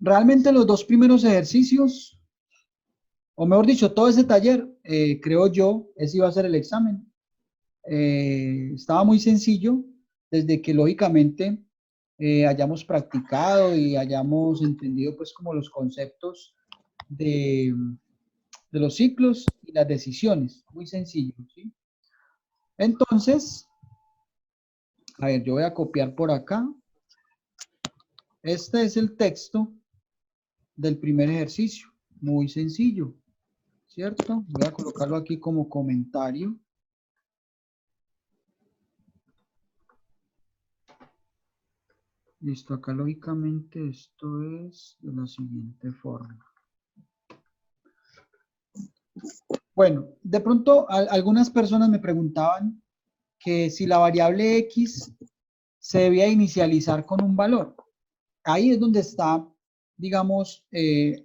Realmente los dos primeros ejercicios, o mejor dicho, todo ese taller, creo yo, ese iba a ser el examen. Estaba muy sencillo, desde que lógicamente hayamos practicado y hayamos entendido pues como los conceptos de, de los ciclos y las decisiones. Muy sencillo, ¿sí? Entonces, a ver, yo voy a copiar por acá. Este es el texto del primer ejercicio. Muy sencillo, ¿cierto? Voy a colocarlo aquí como comentario. Listo, acá lógicamente esto es de la siguiente forma. Bueno, de pronto algunas personas me preguntaban que si la variable x se debía inicializar con un valor. Ahí es donde está, digamos,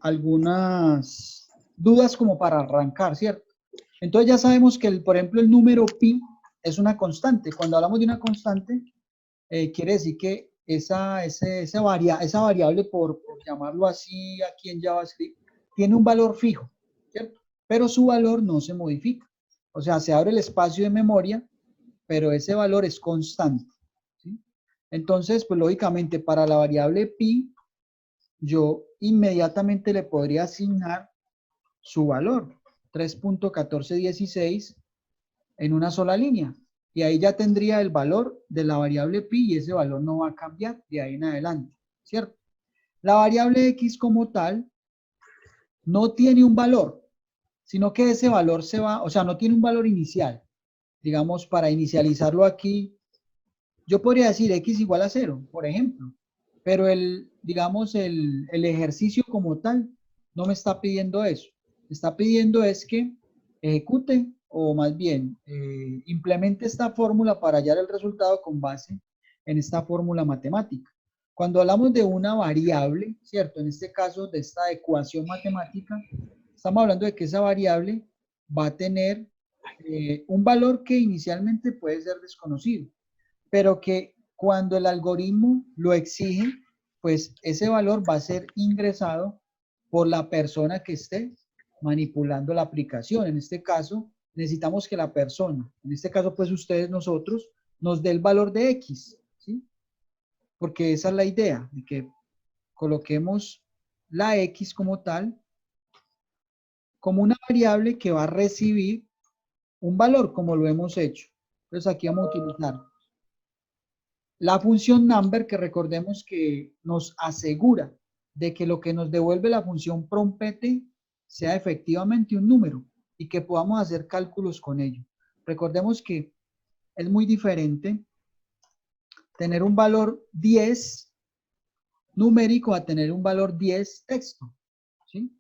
algunas dudas como para arrancar, ¿cierto? Entonces ya sabemos que, por ejemplo, el número pi es una constante. Cuando hablamos de una constante, quiere decir que esa variable, por llamarlo así aquí en JavaScript, tiene un valor fijo, ¿cierto? Pero su valor no se modifica. O sea, se abre el espacio de memoria, pero ese valor es constante, ¿sí? Entonces, pues lógicamente para la variable pi, yo inmediatamente le podría asignar su valor, 3.1416, en una sola línea. Y ahí ya tendría el valor de la variable pi y ese valor no va a cambiar de ahí en adelante, ¿cierto? La variable x como tal no tiene un valor, sino que ese valor se va, o sea, no tiene un valor inicial. Digamos, para inicializarlo aquí, yo podría decir x igual a 0, por ejemplo, pero digamos, el ejercicio como tal no me está pidiendo eso. Me está pidiendo es que ejecute o más bien implemente esta fórmula para hallar el resultado con base en esta fórmula matemática. Cuando hablamos de una variable, ¿cierto? En este caso, de esta ecuación matemática, estamos hablando de que esa variable va a tener un valor que inicialmente puede ser desconocido, pero que cuando el algoritmo lo exige, pues ese valor va a ser ingresado por la persona que esté manipulando la aplicación. En este caso, necesitamos que la persona, en este caso pues ustedes, nosotros, nos dé el valor de X, ¿sí? Porque esa es la idea, de que coloquemos la X como tal, como una variable que va a recibir un valor, como lo hemos hecho. Entonces aquí vamos a utilizar la función number, que recordemos que nos asegura de que lo que nos devuelve la función prompete sea efectivamente un número y que podamos hacer cálculos con ello. Recordemos que es muy diferente tener un valor 10 numérico a tener un valor 10 texto, ¿sí?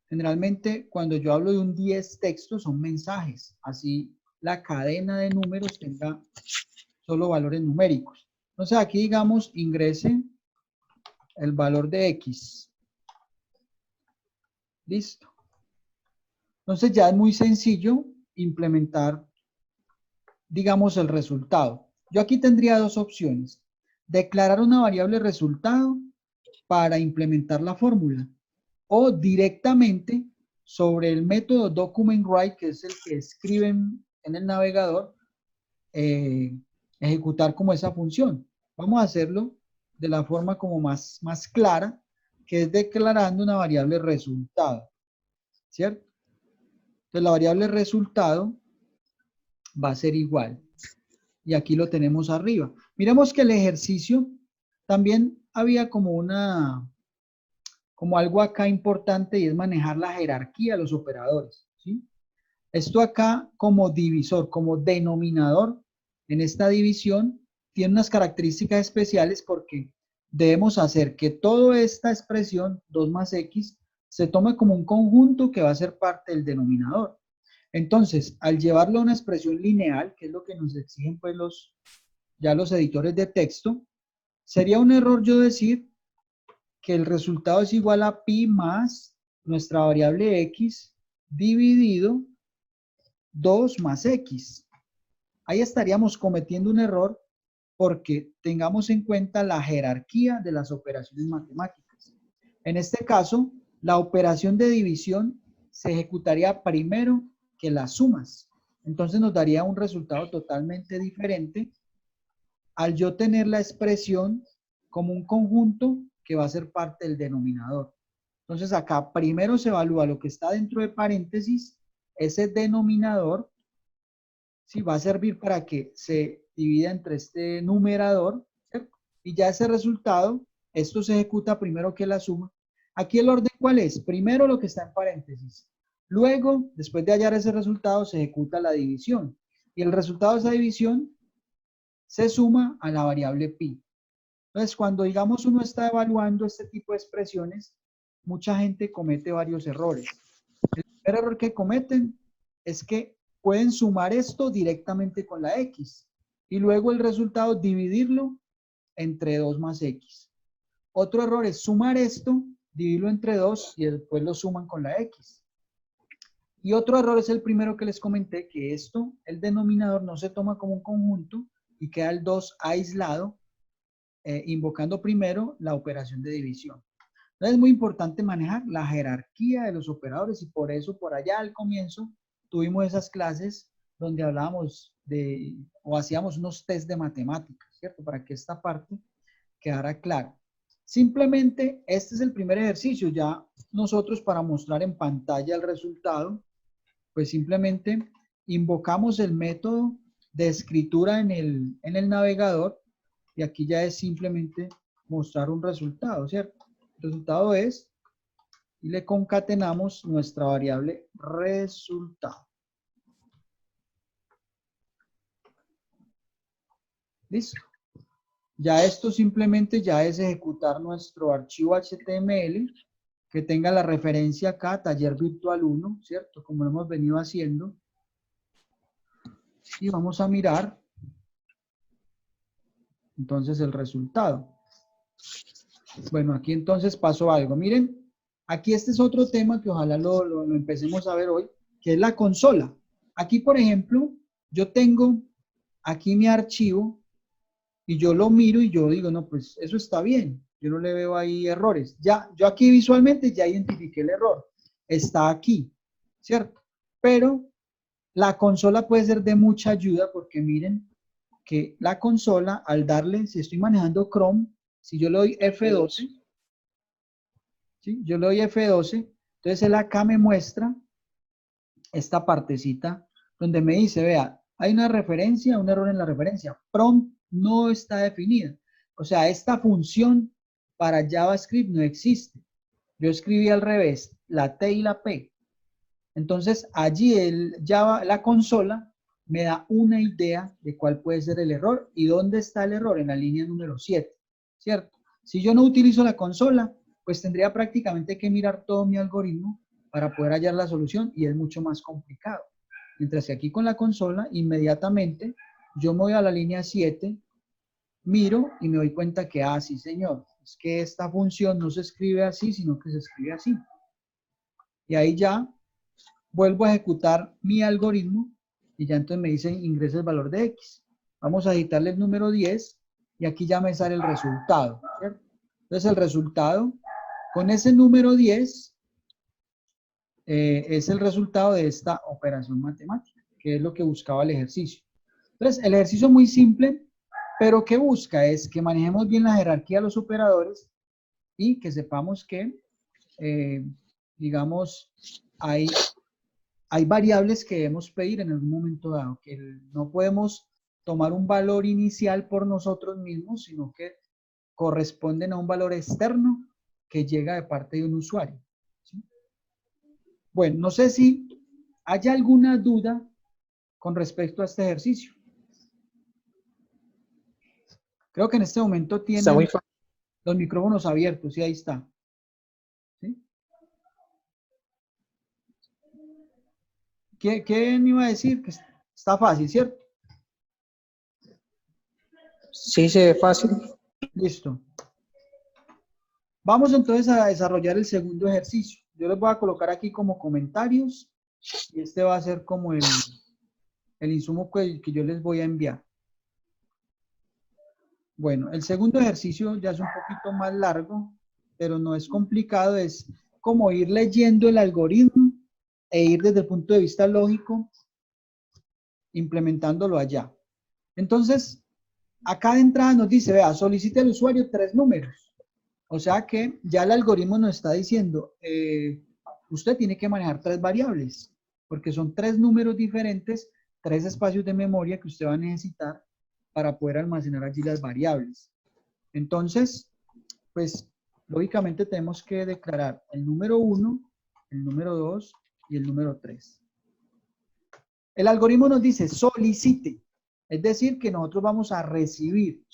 Generalmente cuando yo hablo de un 10 texto son mensajes, así la cadena de números tenga solo valores numéricos. Entonces aquí digamos ingrese el valor de X. Listo. Entonces ya es muy sencillo implementar, digamos, el resultado. Yo aquí tendría dos opciones. Declarar una variable resultado para implementar la fórmula o directamente sobre el método documentWrite, que es el que escriben en el navegador, eh, ejecutar como esa función. Vamos a hacerlo de la forma como más clara, que es declarando una variable resultado, ¿cierto? Entonces la variable resultado va a ser igual. Y aquí lo tenemos arriba. Miremos que el ejercicio también había como algo acá importante, y es manejar la jerarquía de los operadores, ¿sí? Esto acá como divisor, como denominador, en esta división, tiene unas características especiales porque debemos hacer que toda esta expresión, 2 más x, se tome como un conjunto que va a ser parte del denominador. Entonces, al llevarlo a una expresión lineal, que es lo que nos exigen pues ya los editores de texto, sería un error yo decir que el resultado es igual a pi más nuestra variable x dividido 2 más x. Ahí estaríamos cometiendo un error porque tengamos en cuenta la jerarquía de las operaciones matemáticas. En este caso, la operación de división se ejecutaría primero que las sumas. Entonces nos daría un resultado totalmente diferente al yo tener la expresión como un conjunto que va a ser parte del denominador. Entonces acá primero se evalúa lo que está dentro de paréntesis, ese denominador, ¿sí? Va a servir para que se divida entre este numerador, ¿cierto? Y ya ese resultado, esto se ejecuta primero que la suma. Aquí el orden, ¿cuál es? Primero lo que está en paréntesis. Luego, después de hallar ese resultado, se ejecuta la división. Y el resultado de esa división se suma a la variable pi. Entonces, cuando digamos uno está evaluando este tipo de expresiones, mucha gente comete varios errores. El primer error que cometen es que pueden sumar esto directamente con la x y luego el resultado dividirlo entre 2 más x. Otro error es sumar esto, dividirlo entre 2 y después lo suman con la x. Y otro error es el primero que les comenté, que esto, el denominador no se toma como un conjunto y queda el 2 aislado, invocando primero la operación de división. Entonces es muy importante manejar la jerarquía de los operadores y por eso por allá al comienzo tuvimos esas clases donde hablábamos de o hacíamos unos test de matemáticas, ¿cierto? Para que esta parte quedara clara. Simplemente este es el primer ejercicio. Ya nosotros para mostrar en pantalla el resultado, pues simplemente invocamos el método de escritura en el navegador y aquí ya es simplemente mostrar un resultado, ¿cierto? El resultado es, y le concatenamos nuestra variable resultado. ¿Listo? Ya esto simplemente ya es ejecutar nuestro archivo HTML que tenga la referencia acá, taller virtual 1, ¿cierto? Como lo hemos venido haciendo. Y vamos a mirar entonces el resultado. Bueno, aquí entonces pasó algo. Miren, aquí este es otro tema que ojalá lo empecemos a ver hoy, que es la consola. Aquí, por ejemplo, yo tengo aquí mi archivo y yo lo miro y yo digo, no, pues eso está bien. Yo no le veo ahí errores. Ya, yo aquí visualmente ya identifiqué el error. Está aquí, ¿cierto? Pero la consola puede ser de mucha ayuda porque miren que la consola, al darle, si estoy manejando Chrome, si yo le doy F12, ¿sí? Yo le doy F12, entonces él acá me muestra esta partecita donde me dice, vea, hay una referencia, un error en la referencia, prompt no está definida. O sea, esta función para JavaScript no existe. Yo escribí al revés, la T y la P. Entonces, allí la consola me da una idea de cuál puede ser el error y dónde está el error en la línea número 7, ¿cierto? Si yo no utilizo la consola, pues tendría prácticamente que mirar todo mi algoritmo para poder hallar la solución y es mucho más complicado. Mientras que aquí con la consola, inmediatamente yo me voy a la línea 7, miro y me doy cuenta que, sí señor, es que esta función no se escribe así, sino que se escribe así. Y ahí ya vuelvo a ejecutar mi algoritmo y ya entonces me dice ingresa el valor de X. Vamos a editarle el número 10 y aquí ya me sale el resultado, ¿cierto? Entonces el resultado con ese número 10 es el resultado de esta operación matemática, que es lo que buscaba el ejercicio. Entonces el ejercicio es muy simple, pero ¿qué busca? Es que manejemos bien la jerarquía de los operadores y que sepamos que, digamos, hay variables que debemos pedir en algún momento dado, que no podemos tomar un valor inicial por nosotros mismos, sino que corresponden a un valor externo que llega de parte de un usuario. ¿Sí? Bueno, no sé si hay alguna duda con respecto a este ejercicio. Creo que en este momento tienen los micrófonos abiertos y ahí está. ¿Sí? ¿Qué me iba a decir? Que está fácil, ¿cierto? Sí, se ve fácil. Listo. Vamos entonces a desarrollar el segundo ejercicio. Yo les voy a colocar aquí como comentarios y este va a ser como el insumo que yo les voy a enviar. Bueno, el segundo ejercicio ya es un poquito más largo pero no es complicado, es como ir leyendo el algoritmo e ir desde el punto de vista lógico implementándolo allá. Entonces, acá de entrada nos dice, vea, solicite al usuario 3 números. O sea que ya el algoritmo nos está diciendo, usted tiene que manejar 3 variables, porque son 3 números diferentes, 3 espacios de memoria que usted va a necesitar para poder almacenar allí las variables. Entonces, pues, lógicamente tenemos que declarar el número 1, el número 2 y el número 3. El algoritmo nos dice solicite, es decir, que nosotros vamos a recibir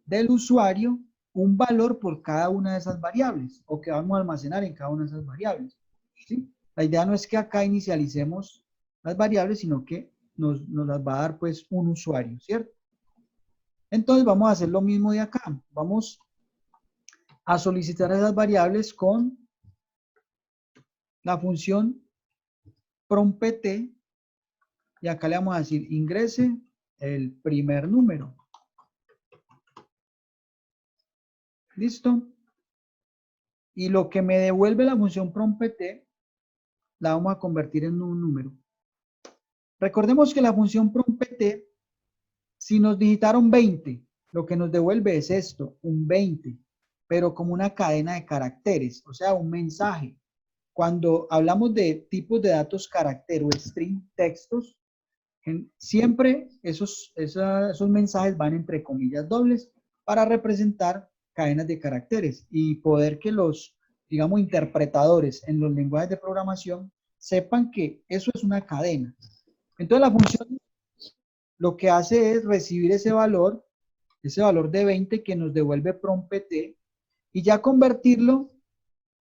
del usuario un valor por cada una de esas variables o que vamos a almacenar en cada una de esas variables. ¿Sí? La idea no es que acá inicialicemos las variables, sino que nos las va a dar pues un usuario, ¿cierto? Entonces vamos a hacer lo mismo de acá. Vamos a solicitar esas variables con la función prompt y acá le vamos a decir ingrese el primer número. ¿Listo? Y lo que me devuelve la función prompt la vamos a convertir en un número. Recordemos que la función prompt, si nos digitaron 20, lo que nos devuelve es esto, un 20, pero como una cadena de caracteres, o sea, un mensaje. Cuando hablamos de tipos de datos carácter o string textos, siempre esos mensajes van entre comillas dobles para representar cadenas de caracteres y poder que los, digamos, interpretadores en los lenguajes de programación sepan que eso es una cadena. Entonces la función lo que hace es recibir ese valor de 20 que nos devuelve prompt y ya convertirlo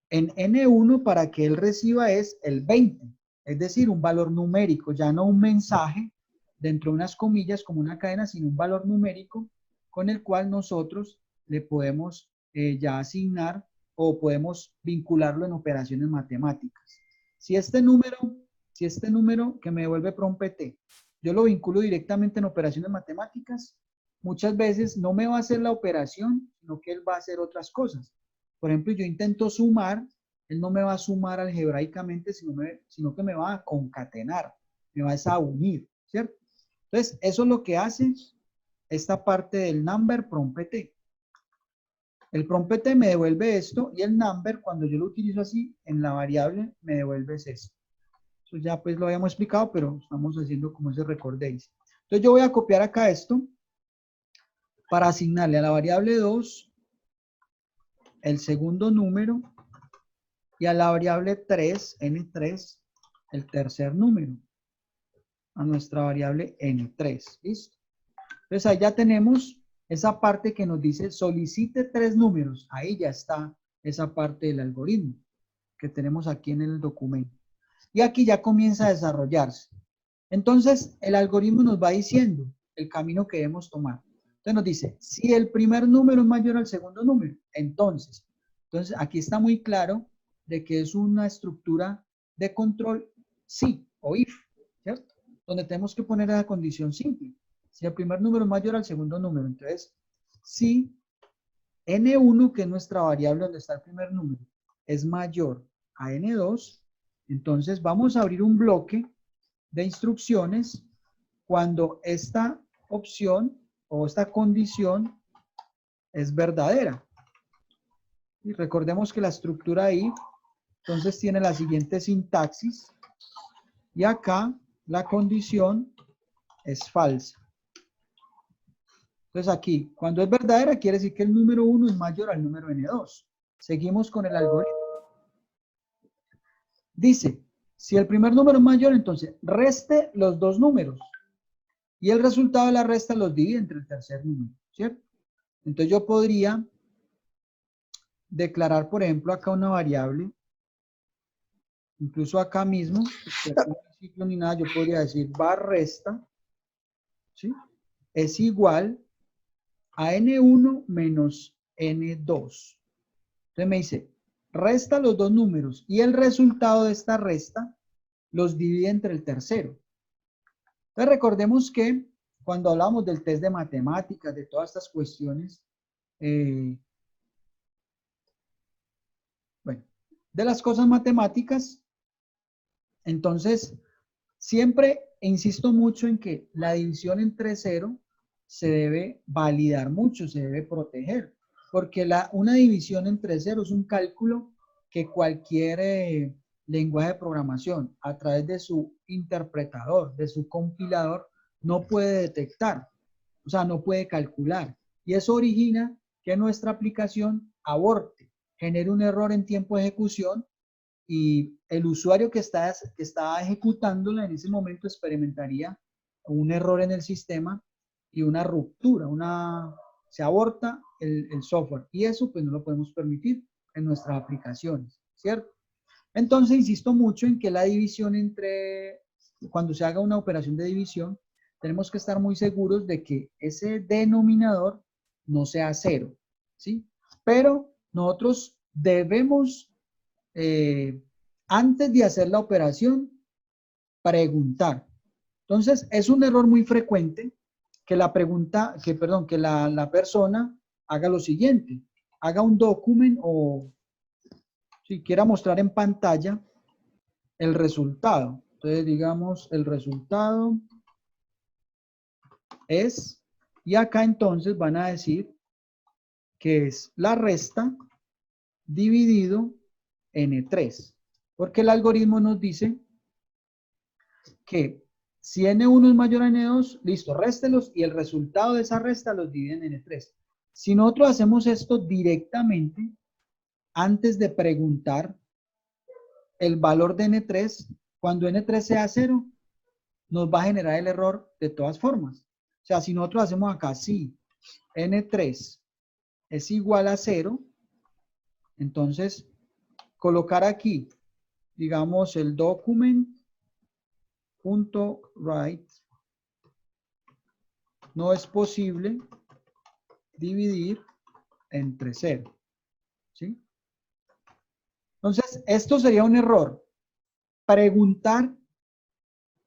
en N1 para que él reciba es el 20, es decir, un valor numérico, ya no un mensaje dentro de unas comillas como una cadena, sino un valor numérico con el cual nosotros le podemos ya asignar o podemos vincularlo en operaciones matemáticas. Si este número que me devuelve prompt, yo lo vinculo directamente en operaciones matemáticas, muchas veces no me va a hacer la operación, sino que él va a hacer otras cosas. Por ejemplo, yo intento sumar, él no me va a sumar algebraicamente, sino que me va a concatenar, me va a unir, ¿cierto? Entonces, eso es lo que hace esta parte del number prompt. El prompt me devuelve esto y el number, cuando yo lo utilizo así, en la variable me devuelve esto. Eso ya pues lo habíamos explicado, pero estamos haciendo como ese recordéis. Entonces yo voy a copiar acá esto para asignarle a la variable 2 el segundo número y a la variable 3, N3, el tercer número, a nuestra variable N3, ¿listo? Entonces ahí ya tenemos esa parte que nos dice solicite 3 números, ahí ya está esa parte del algoritmo que tenemos aquí en el documento. Y aquí ya comienza a desarrollarse. Entonces el algoritmo nos va diciendo el camino que debemos tomar. Entonces nos dice, si el primer número es mayor al segundo número, entonces aquí está muy claro de que es una estructura de control sí o if, ¿cierto? Donde tenemos que poner esa condición simple. Si el primer número es mayor al segundo número, entonces, si N1, que es nuestra variable donde está el primer número, es mayor a N2, entonces vamos a abrir un bloque de instrucciones cuando esta opción o esta condición es verdadera. Y recordemos que la estructura ahí entonces tiene la siguiente sintaxis y acá la condición es falsa. Entonces aquí, cuando es verdadera, quiere decir que el número 1 es mayor al número N2. Seguimos con el algoritmo. Dice, si el primer número es mayor, entonces reste los dos números. Y el resultado de la resta los divide entre el tercer número, ¿cierto? Entonces yo podría declarar, por ejemplo, acá una variable. Incluso acá mismo, no hay ciclo ni nada, yo podría decir bar resta, ¿sí? Es igual a N1 menos N2. Entonces me dice, resta los dos números y el resultado de esta resta los divide entre el tercero. Entonces recordemos que cuando hablamos del test de matemáticas, de todas estas cuestiones, de las cosas matemáticas, entonces siempre insisto mucho en que la división entre cero se debe validar mucho, se debe proteger, porque una división entre cero es un cálculo que cualquier lenguaje de programación a través de su interpretador, de su compilador, no puede detectar, o sea, no puede calcular. Y eso origina que nuestra aplicación aborte, genere un error en tiempo de ejecución y el usuario que está ejecutándola en ese momento experimentaría un error en el sistema y una ruptura, se aborta el software. Y eso pues no lo podemos permitir en nuestras aplicaciones, ¿cierto? Entonces insisto mucho en que la división cuando se haga una operación de división, tenemos que estar muy seguros de que ese denominador no sea cero, ¿sí? Pero nosotros debemos, antes de hacer la operación, preguntar. Entonces, es un error muy frecuente que la persona haga lo siguiente, haga un documento o si quiera mostrar en pantalla el resultado. Entonces, digamos, el resultado es, y acá entonces van a decir que es la resta dividido n3, porque el algoritmo nos dice que si n1 es mayor a n2, listo, réstelos y el resultado de esa resta los divide en n3. Si nosotros hacemos esto directamente, antes de preguntar el valor de n3, cuando n3 sea 0, nos va a generar el error de todas formas. O sea, si nosotros hacemos acá, si n3 es igual a 0, entonces colocar aquí, digamos, el document.write no es posible dividir entre 0. ¿Sí? Entonces, esto sería un error. Preguntar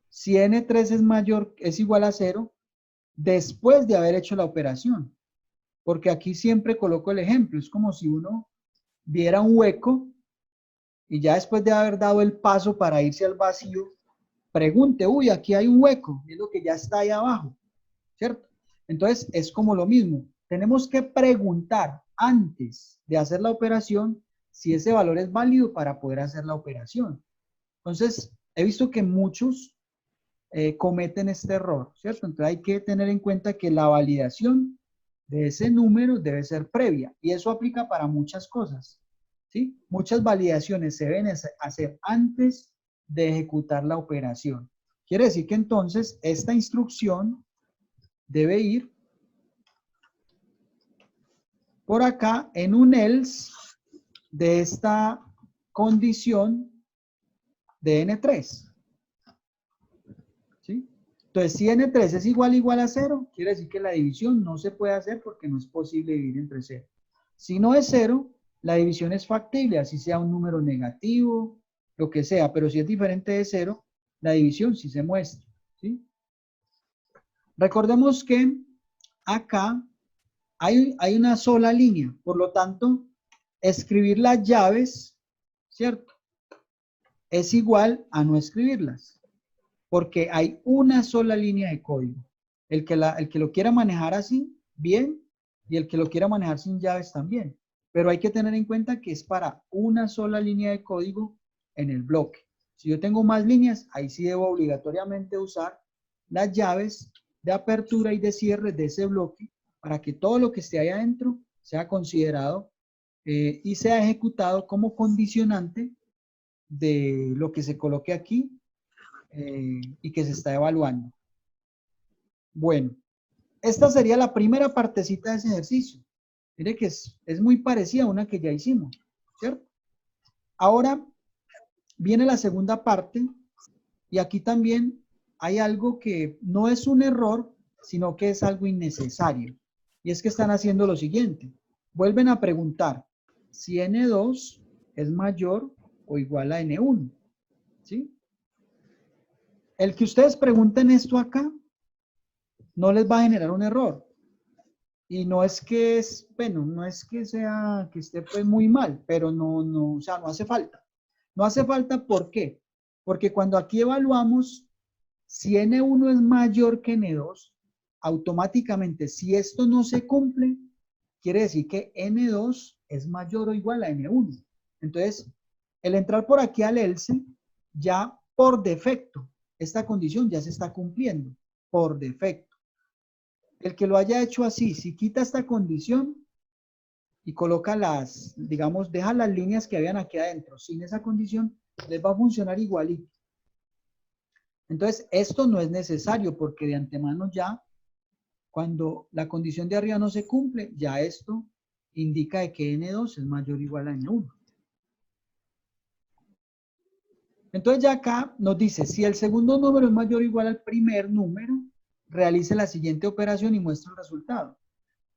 si n3 es igual a 0 después de haber hecho la operación. Porque aquí siempre coloco el ejemplo. Es como si uno viera un hueco y ya después de haber dado el paso para irse al vacío, pregunte, uy, aquí hay un hueco. Es lo que ya está ahí abajo. ¿Cierto? Entonces, es como lo mismo. Tenemos que preguntar antes de hacer la operación si ese valor es válido para poder hacer la operación. Entonces, he visto que muchos cometen este error, ¿cierto? Entonces, hay que tener en cuenta que la validación de ese número debe ser previa y eso aplica para muchas cosas, ¿sí? Muchas validaciones se deben hacer antes de ejecutar la operación. Quiere decir que entonces esta instrucción debe ir por acá en un else de esta condición de n3. ¿Sí? Entonces, si n3 es igual a 0, quiere decir que la división no se puede hacer porque no es posible dividir entre 0. Si no es 0, la división es factible, así sea un número negativo, lo que sea, pero si es diferente de 0, la división sí se muestra. ¿Sí? Recordemos que acá hay una sola línea, por lo tanto, escribir las llaves, ¿cierto? Es igual a no escribirlas, porque hay una sola línea de código. El que lo quiera manejar así, bien, y el que lo quiera manejar sin llaves también. Pero hay que tener en cuenta que es para una sola línea de código en el bloque. Si yo tengo más líneas, ahí sí debo obligatoriamente usar las llaves de apertura y de cierre de ese bloque para que todo lo que esté ahí adentro sea considerado y sea ejecutado como condicionante de lo que se coloque aquí y que se está evaluando. Bueno, esta sería la primera partecita de ese ejercicio. Mire que es muy parecida a una que ya hicimos, ¿cierto? Ahora viene la segunda parte y aquí también hay algo que no es un error, sino que es algo innecesario. Y es que están haciendo lo siguiente. Vuelven a preguntar si N2 es mayor o igual a N1. ¿Sí? El que ustedes pregunten esto acá no les va a generar un error. Y no es que es, bueno, no es que sea, que esté pues muy mal, pero o sea, no hace falta. No hace falta, ¿por qué? Porque cuando aquí evaluamos, si N1 es mayor que N2, automáticamente, si esto no se cumple, quiere decir que N2 es mayor o igual a N1. Entonces, el entrar por aquí al else, ya por defecto, esta condición ya se está cumpliendo, por defecto. El que lo haya hecho así, si quita esta condición y coloca las, digamos, deja las líneas que habían aquí adentro sin esa condición, les va a funcionar igualito. Entonces, esto no es necesario porque de antemano ya, cuando la condición de arriba no se cumple, ya esto indica de que N2 es mayor o igual a N1. Entonces ya acá nos dice, si el segundo número es mayor o igual al primer número, realice la siguiente operación y muestre el resultado.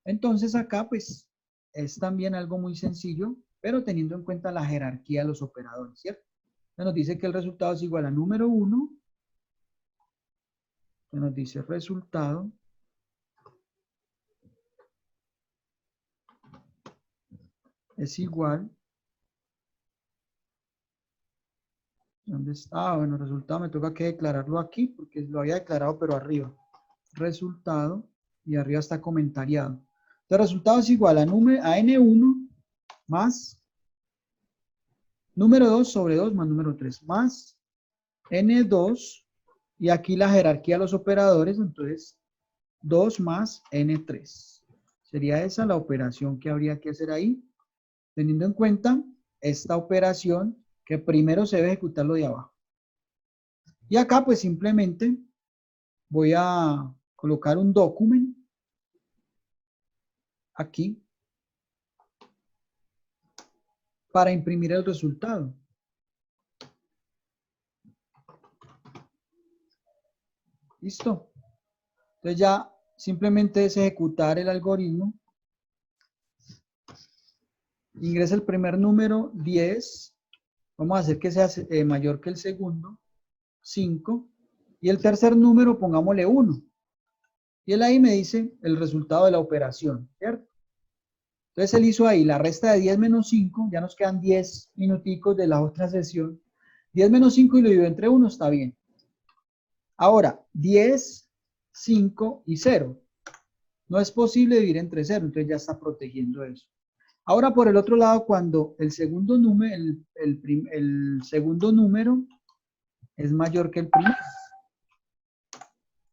Entonces acá pues es también algo muy sencillo, pero teniendo en cuenta la jerarquía de los operadores, ¿cierto? Entonces nos dice que el resultado es igual a número 1, que nos dice resultado es igual, ¿dónde está? Ah, bueno, resultado me toca que declararlo aquí, porque lo había declarado pero arriba. Resultado, y arriba está comentariado. El resultado es igual a N1 más número 2 sobre 2 más número 3 más N2, y aquí la jerarquía de los operadores, entonces 2 más N3. Sería esa la operación que habría que hacer ahí, teniendo en cuenta esta operación que primero se debe ejecutar lo de abajo. Y acá pues simplemente voy a colocar un document aquí para imprimir el resultado. ¿Listo? Entonces ya simplemente es ejecutar el algoritmo. Ingresa el primer número, 10. Vamos a hacer que sea mayor que el segundo, 5. Y el tercer número, pongámosle 1. Y él ahí me dice el resultado de la operación, ¿cierto? Entonces él hizo ahí la resta de 10 menos 5, ya nos quedan 10 minuticos de la otra sesión. 10 menos 5 y lo divido entre 1, está bien. Ahora, 10, 5 y 0. No es posible dividir entre 0, entonces ya está protegiendo eso. Ahora, por el otro lado, cuando el segundo número, el segundo número es mayor que el primero,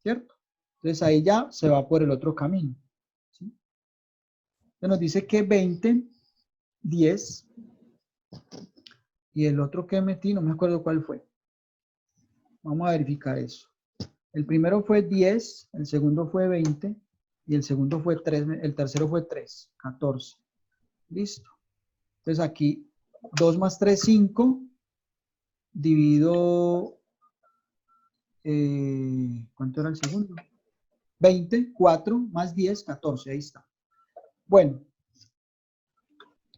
¿cierto? Entonces ahí ya se va por el otro camino, ¿sí? Entonces nos dice que 20, 10, y el otro que metí, no me acuerdo cuál fue. Vamos a verificar eso. El primero fue 10, el segundo fue 20, y el segundo fue 3, el tercero fue 3, 14. Listo. Entonces aquí 2 más 3, 5, dividido, ¿cuánto era el segundo? 20, 4 más 10, 14, ahí está. Bueno,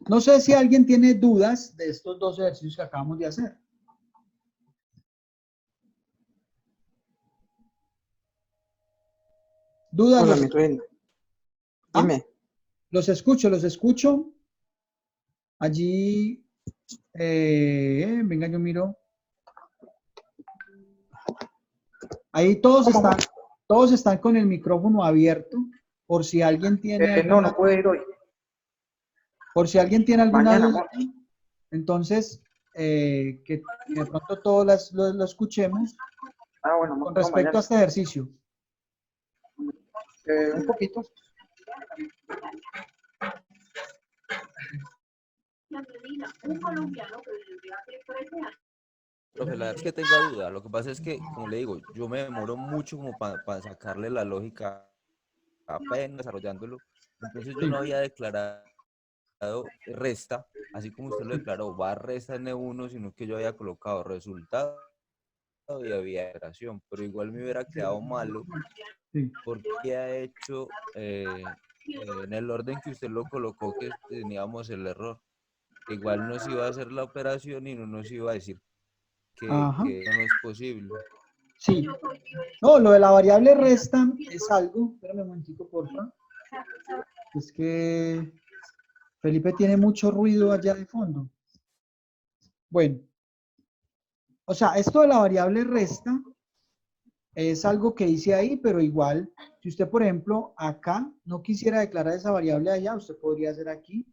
no sé si alguien tiene dudas de estos dos ejercicios que acabamos de hacer. ¿Dudas? Hola, mi reina. Dime. Los escucho, los escucho. Allí, venga, yo miro. Ahí todos están con el micrófono abierto, por si alguien tiene No, alguna, no puedo ir hoy. por si alguien tiene alguna Mañana, duda. amor. Entonces, que de pronto todos lo escuchemos Ah, bueno, amor, con no, respecto mañana. a este ejercicio. Un poquito. Profe, la verdad es que tenga duda. Lo que pasa es que, como le digo, yo me demoro mucho como para sacarle la lógica apenas desarrollándolo. Entonces yo Sí. no había declarado resta, así como usted lo declaró, va resta N1, sino que yo había colocado resultado y había iteración, pero igual me hubiera quedado malo Sí. porque ha hecho en el orden que usted lo colocó que teníamos el error. Igual nos iba a hacer la operación y no nos iba a decir Ajá. que eso no es posible. Sí. No, lo de la variable resta es algo, espérame un momentico, porfa. Es que Felipe tiene mucho ruido allá de fondo. Bueno, o sea, esto de la variable resta es algo que hice ahí, pero igual, si usted, por ejemplo, acá no quisiera declarar esa variable allá, usted podría hacer aquí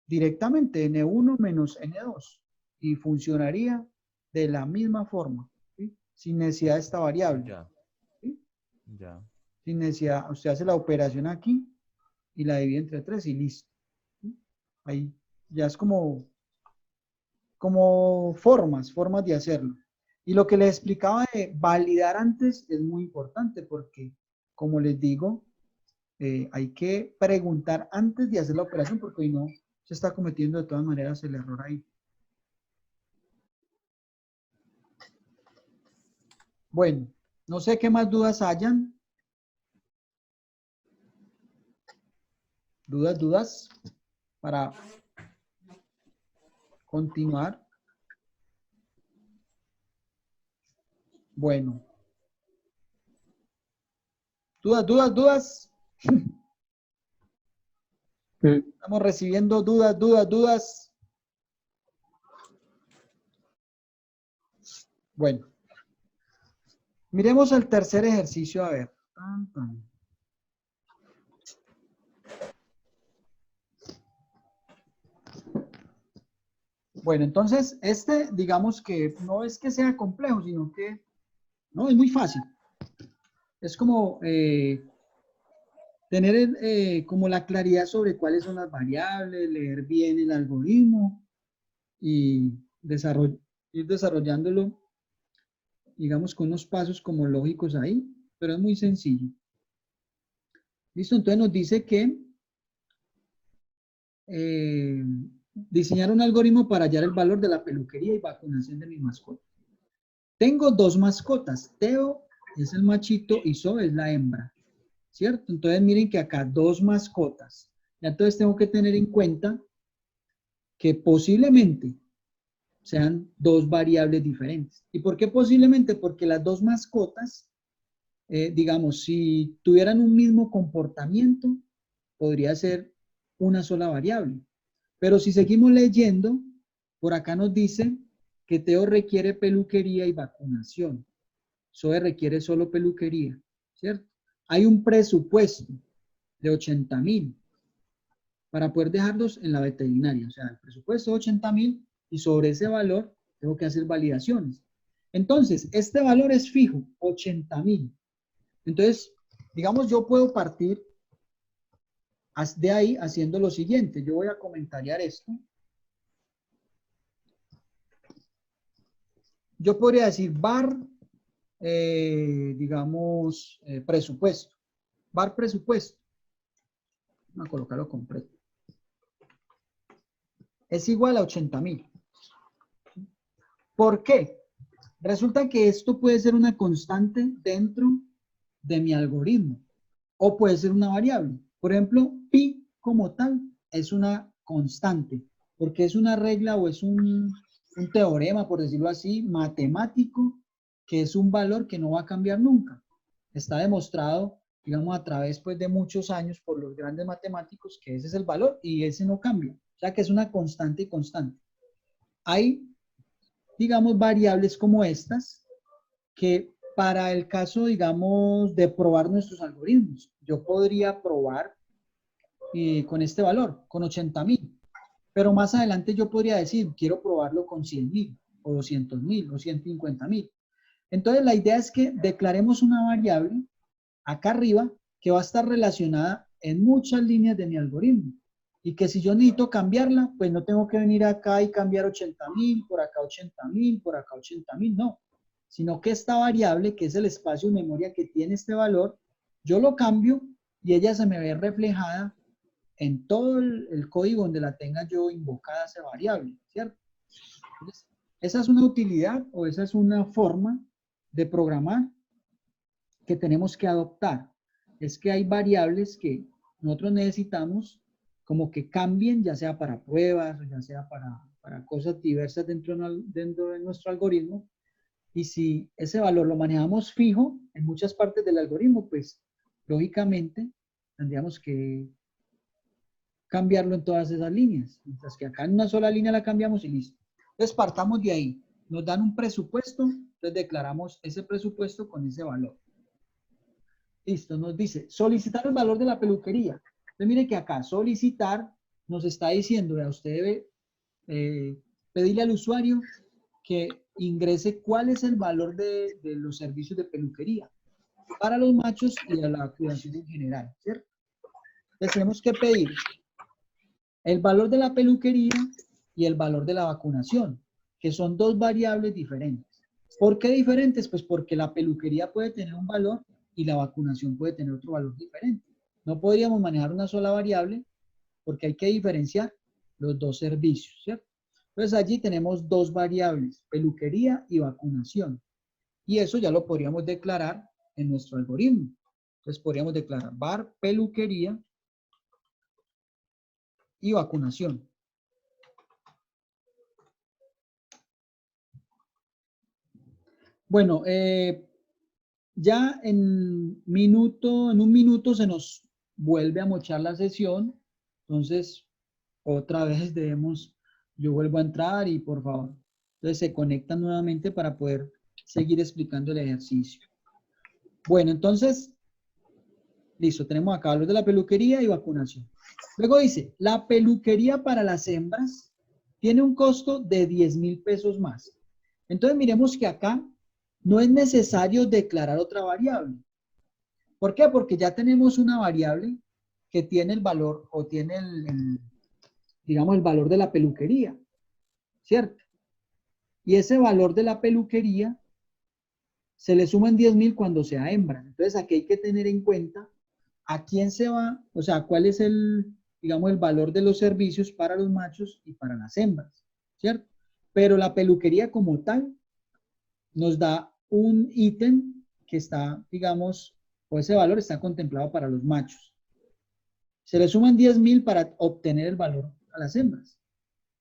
directamente N1 menos N2 y funcionaría de la misma forma, ¿sí? Sin necesidad de esta variable. Ya, ¿sí? ya. Sin necesidad, usted hace la operación aquí y la divide entre 3 y listo. ¿sí? Ahí ya es como formas de hacerlo. Y lo que les explicaba de validar antes es muy importante porque, como les digo, hay que preguntar antes de hacer la operación porque hoy no se está cometiendo de todas maneras el error ahí. Bueno, no sé qué más dudas hayan. Dudas para continuar. Bueno. Dudas. Estamos recibiendo dudas. Bueno. Miremos el tercer ejercicio, a ver. Bueno, entonces, digamos que no es que sea complejo, sino que, no, es muy fácil. Es como tener como la claridad sobre cuáles son las variables, leer bien el algoritmo y ir desarrollándolo, digamos, con unos pasos como lógicos ahí, pero es muy sencillo. Listo, entonces nos dice que diseñar un algoritmo para hallar el valor de la peluquería y vacunación de mi mascota. Tengo dos mascotas, Teo es el machito y So es la hembra, ¿cierto? Entonces miren que acá dos mascotas. Ya entonces tengo que tener en cuenta que posiblemente sean dos variables diferentes. ¿Y por qué posiblemente? Porque las dos mascotas, digamos, si tuvieran un mismo comportamiento, podría ser una sola variable. Pero si seguimos leyendo, por acá nos dice que Teo requiere peluquería y vacunación. Zoe requiere solo peluquería, ¿cierto? Hay un presupuesto de 80.000 para poder dejarlos en la veterinaria. O sea, el presupuesto de 80.000 y sobre ese valor tengo que hacer validaciones. Entonces, este valor es fijo, 80.000. Entonces, digamos, yo puedo partir de ahí haciendo lo siguiente. Yo voy a comentariar esto. Yo podría decir var, digamos, presupuesto. Var presupuesto. Vamos a colocarlo completo. Es igual a 80.000. ¿Por qué? Resulta que esto puede ser una constante dentro de mi algoritmo o puede ser una variable. Por ejemplo, pi como tal es una constante porque es una regla o es un teorema, por decirlo así, matemático, que es un valor que no va a cambiar nunca. Está demostrado, digamos, a través pues, de muchos años por los grandes matemáticos que ese es el valor y ese no cambia. O sea que es una constante y constante. Hay, digamos, variables como estas que para el caso, digamos, de probar nuestros algoritmos, yo podría probar con este valor, con 80.000. Pero más adelante yo podría decir, quiero probarlo con 100.000 o 200.000 o 150.000. Entonces la idea es que declaremos una variable acá arriba que va a estar relacionada en muchas líneas de mi algoritmo. Y que si yo necesito cambiarla, pues no tengo que venir acá y cambiar 80.000, por acá 80.000, por acá 80.000, no. Sino que esta variable, que es el espacio de memoria que tiene este valor, yo lo cambio y ella se me ve reflejada en todo el código donde la tenga yo invocada esa variable, ¿cierto? Entonces, esa es una utilidad o esa es una forma de programar que tenemos que adoptar. Es que hay variables que nosotros necesitamos como que cambien, ya sea para pruebas o ya sea para cosas diversas dentro de nuestro algoritmo. Y si ese valor lo manejamos fijo en muchas partes del algoritmo, pues lógicamente tendríamos que cambiarlo en todas esas líneas. Mientras que acá en una sola línea la cambiamos y listo. Entonces partamos de ahí. Nos dan un presupuesto, entonces declaramos ese presupuesto con ese valor. Listo, nos dice solicitar el valor de la peluquería. Entonces mire que acá solicitar nos está diciendo, vea, usted debe pedirle al usuario que ingrese cuál es el valor de los servicios de peluquería para los machos y a la cuidación en general, ¿cierto? Entonces tenemos que pedir el valor de la peluquería y el valor de la vacunación, que son dos variables diferentes. ¿Por qué diferentes? Pues porque la peluquería puede tener un valor y la vacunación puede tener otro valor diferente. No podríamos manejar una sola variable porque hay que diferenciar los dos servicios, ¿cierto? Entonces allí tenemos dos variables, peluquería y vacunación. Y eso ya lo podríamos declarar en nuestro algoritmo. Entonces podríamos declarar var peluquería y vacunación. Bueno, ya en un minuto se nos vuelve a mochar la sesión. Entonces, otra vez yo vuelvo a entrar y por favor, entonces se conectan nuevamente para poder seguir explicando el ejercicio. Bueno, entonces, listo, tenemos acá los de la peluquería y vacunación. Luego dice, la peluquería para las hembras tiene un costo de 10.000 pesos más. Entonces miremos que acá no es necesario declarar otra variable. ¿Por qué? Porque ya tenemos una variable que tiene el valor o tiene digamos, el valor de la peluquería, ¿cierto? Y ese valor de la peluquería se le suman 10.000 cuando sea hembra. Entonces aquí hay que tener en cuenta a quién se va, o sea, cuál es digamos, el valor de los servicios para los machos y para las hembras, ¿cierto? Pero la peluquería como tal nos da un ítem que está, digamos, o ese valor está contemplado para los machos. Se le suman 10.000 para obtener el valor a las hembras.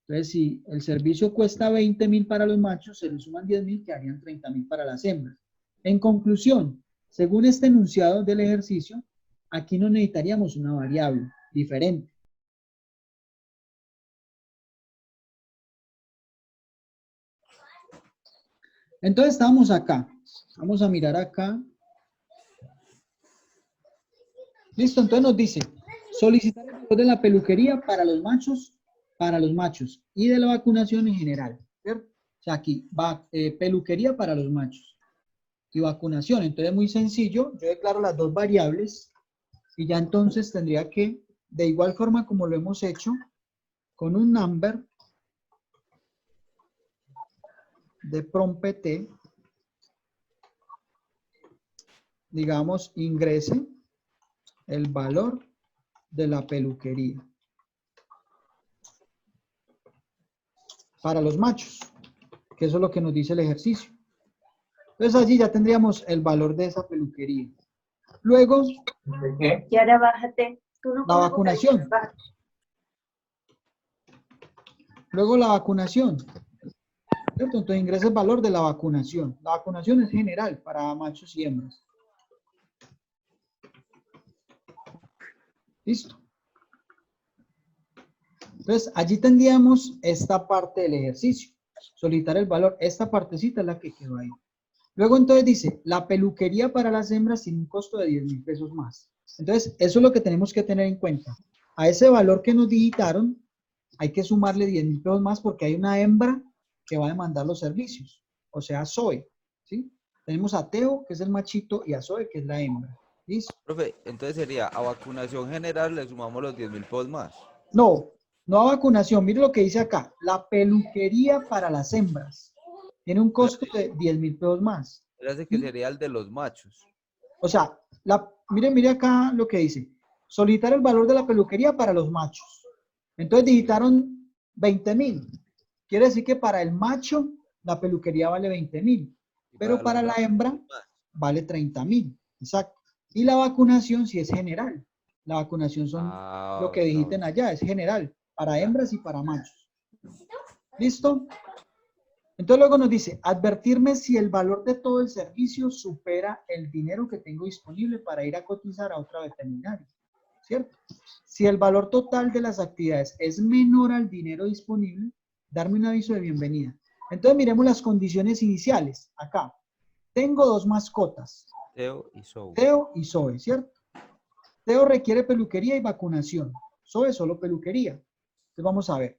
Entonces, si el servicio cuesta 20.000 para los machos, se le suman 10.000, que harían 30.000 para las hembras. En conclusión, según este enunciado del ejercicio, aquí no necesitaríamos una variable diferente. Entonces, estamos acá. Vamos a mirar acá. Listo, entonces nos dice, solicitar el valor de la peluquería para los machos y de la vacunación en general, ¿cierto? O sea, aquí va peluquería para los machos y vacunación. Entonces, muy sencillo, yo declaro las dos variables y ya entonces tendría que, de igual forma como lo hemos hecho, con un number de prompt, digamos, ingrese el valor de la peluquería para los machos, que eso es lo que nos dice el ejercicio. Entonces allí ya tendríamos el valor de esa peluquería. Luego, y ahora bájate. Tú no la vacunación. Luego la vacunación. ¿Cierto? Entonces ingresa el valor de la vacunación. La vacunación es general para machos y hembras. Listo. Entonces, allí tendríamos esta parte del ejercicio. Solicitar el valor. Esta partecita es la que quedó ahí. Luego entonces dice, la peluquería para las hembras tiene un costo de 10.000 pesos más. Entonces, eso es lo que tenemos que tener en cuenta. A ese valor que nos digitaron, hay que sumarle 10.000 pesos más porque hay una hembra que va a demandar los servicios. O sea, Zoe, ¿sí? Tenemos a Teo, que es el machito, y a Zoe, que es la hembra. ¿Listo? Profe, entonces sería a vacunación general le sumamos los 10.000 pesos más. No, no a vacunación. Mire lo que dice acá. La peluquería para las hembras tiene un costo de 10.000 pesos más. Parece que sería el de los machos. O sea, mire acá lo que dice. Solicitar el valor de la peluquería para los machos. Entonces digitaron 20.000. Quiere decir que para el macho la peluquería vale 20.000. Pero para la hembra vale 30.000. Exacto. Y la vacunación sí es general. La vacunación son lo que digiten allá, es general. Para hembras y para machos. ¿Listo? Entonces luego nos dice, advertirme si el valor de todo el servicio supera el dinero que tengo disponible para ir a cotizar a otra veterinaria. ¿cierto? Si el valor total de las actividades es menor al dinero disponible, darme un aviso de bienvenida. Entonces miremos las condiciones iniciales. Acá. Tengo dos mascotas. Teo y Zoe. Teo y Zoe, ¿cierto? Teo requiere peluquería y vacunación. Zoe solo peluquería. Entonces vamos a ver.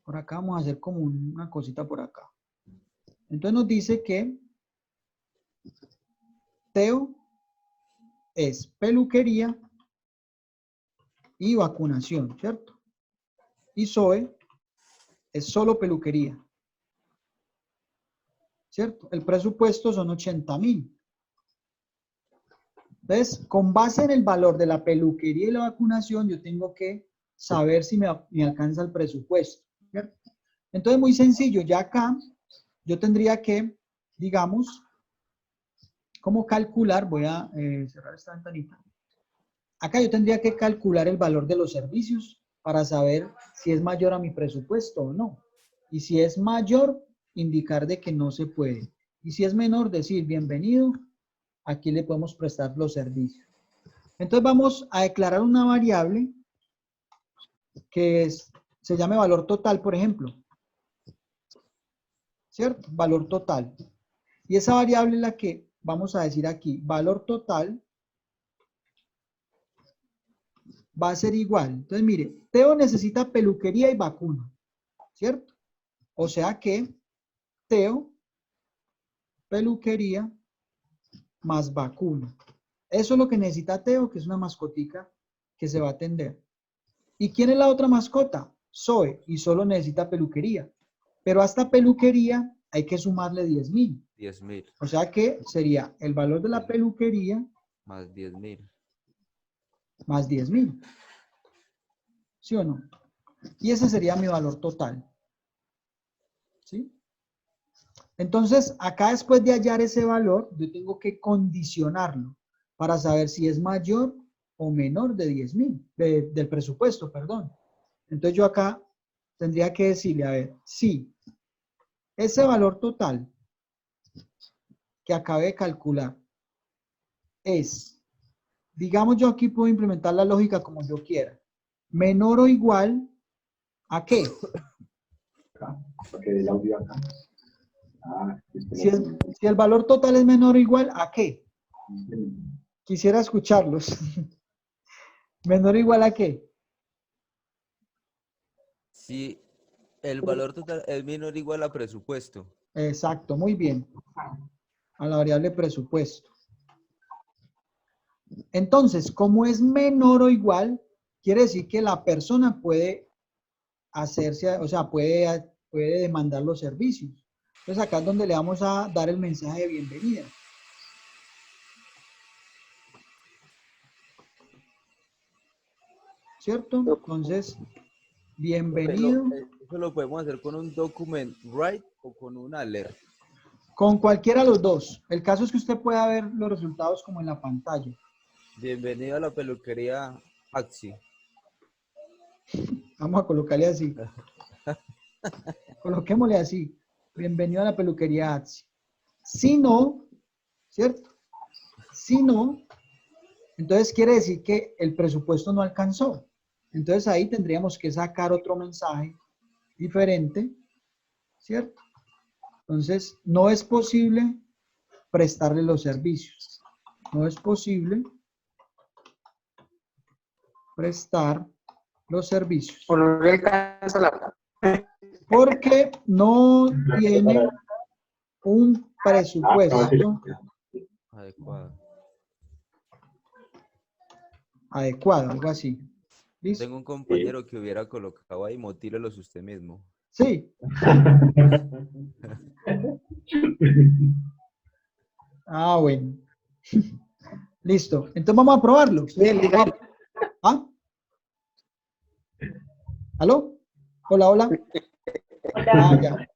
Por acá vamos a hacer como una cosita por acá. Entonces nos dice que Teo es peluquería y vacunación, ¿cierto? Y Zoe es solo peluquería, ¿cierto? El presupuesto son 80.000. Entonces, con base en el valor de la peluquería y la vacunación, yo tengo que saber si me alcanza el presupuesto, ¿cierto? Entonces, muy sencillo, ya acá yo tendría que, digamos, ¿cómo calcular? Voy a cerrar esta ventanita. Acá yo tendría que calcular el valor de los servicios para saber si es mayor a mi presupuesto o no. Y si es mayor, indicar de que no se puede. Y si es menor, decir bienvenido, aquí le podemos prestar los servicios. Entonces vamos a declarar una variable que se llame valor total, por ejemplo. ¿Cierto? Valor total. Y esa variable es la que vamos a decir aquí. Valor total va a ser igual. Entonces, mire, Teo necesita peluquería y vacuna, ¿cierto? O sea que Teo, peluquería más vacuna. Eso es lo que necesita Teo, que es una mascotica que se va a atender. ¿Y quién es la otra mascota? Zoe, y solo necesita peluquería. Pero a esta peluquería hay que sumarle 10.000. 10.000 O sea que sería el valor de la peluquería más 10.000. más 10.000. ¿Sí o no? Y ese sería mi valor total. ¿Sí? Entonces, acá después de hallar ese valor, yo tengo que condicionarlo para saber si es mayor o menor de 10.000, del presupuesto, perdón. Entonces yo acá tendría que decirle, a ver, si ese valor total que acabé de calcular es, digamos yo aquí puedo implementar la lógica como yo quiera, menor o igual a qué. Porque el audio acá. Si el valor total es menor o igual a qué. Quisiera escucharlos. ¿Menor o igual a qué? Si el valor total es menor o igual a presupuesto. Exacto, muy bien. A la variable presupuesto. Entonces, como es menor o igual, quiere decir que la persona puede hacerse, o sea, puede demandar los servicios. Entonces, acá es donde le vamos a dar el mensaje de bienvenida. ¿Cierto? Entonces, bienvenido. Eso lo podemos hacer con un document write o con un alert. Con cualquiera de los dos. El caso es que usted pueda ver los resultados como en la pantalla. Bienvenido a la peluquería Axi. Vamos a colocarle así. Coloquémosle así. Bienvenido a la peluquería Axi. Si no, ¿cierto? Si no, entonces quiere decir que el presupuesto no alcanzó. Entonces ahí tendríamos que sacar otro mensaje diferente, ¿cierto? Entonces, no es posible prestarle los servicios. No es posible prestar los servicios. O no le alcanza la... Porque no tiene un presupuesto Adecuado. adecuado, algo así. ¿Listo? Tengo un compañero que hubiera colocado ahí, motílelos usted mismo. Sí. Ah, bueno. Listo. Entonces vamos a probarlo. Bien, dígame. ¿Ah? ¿Aló? Hola, hola. Ah, ya.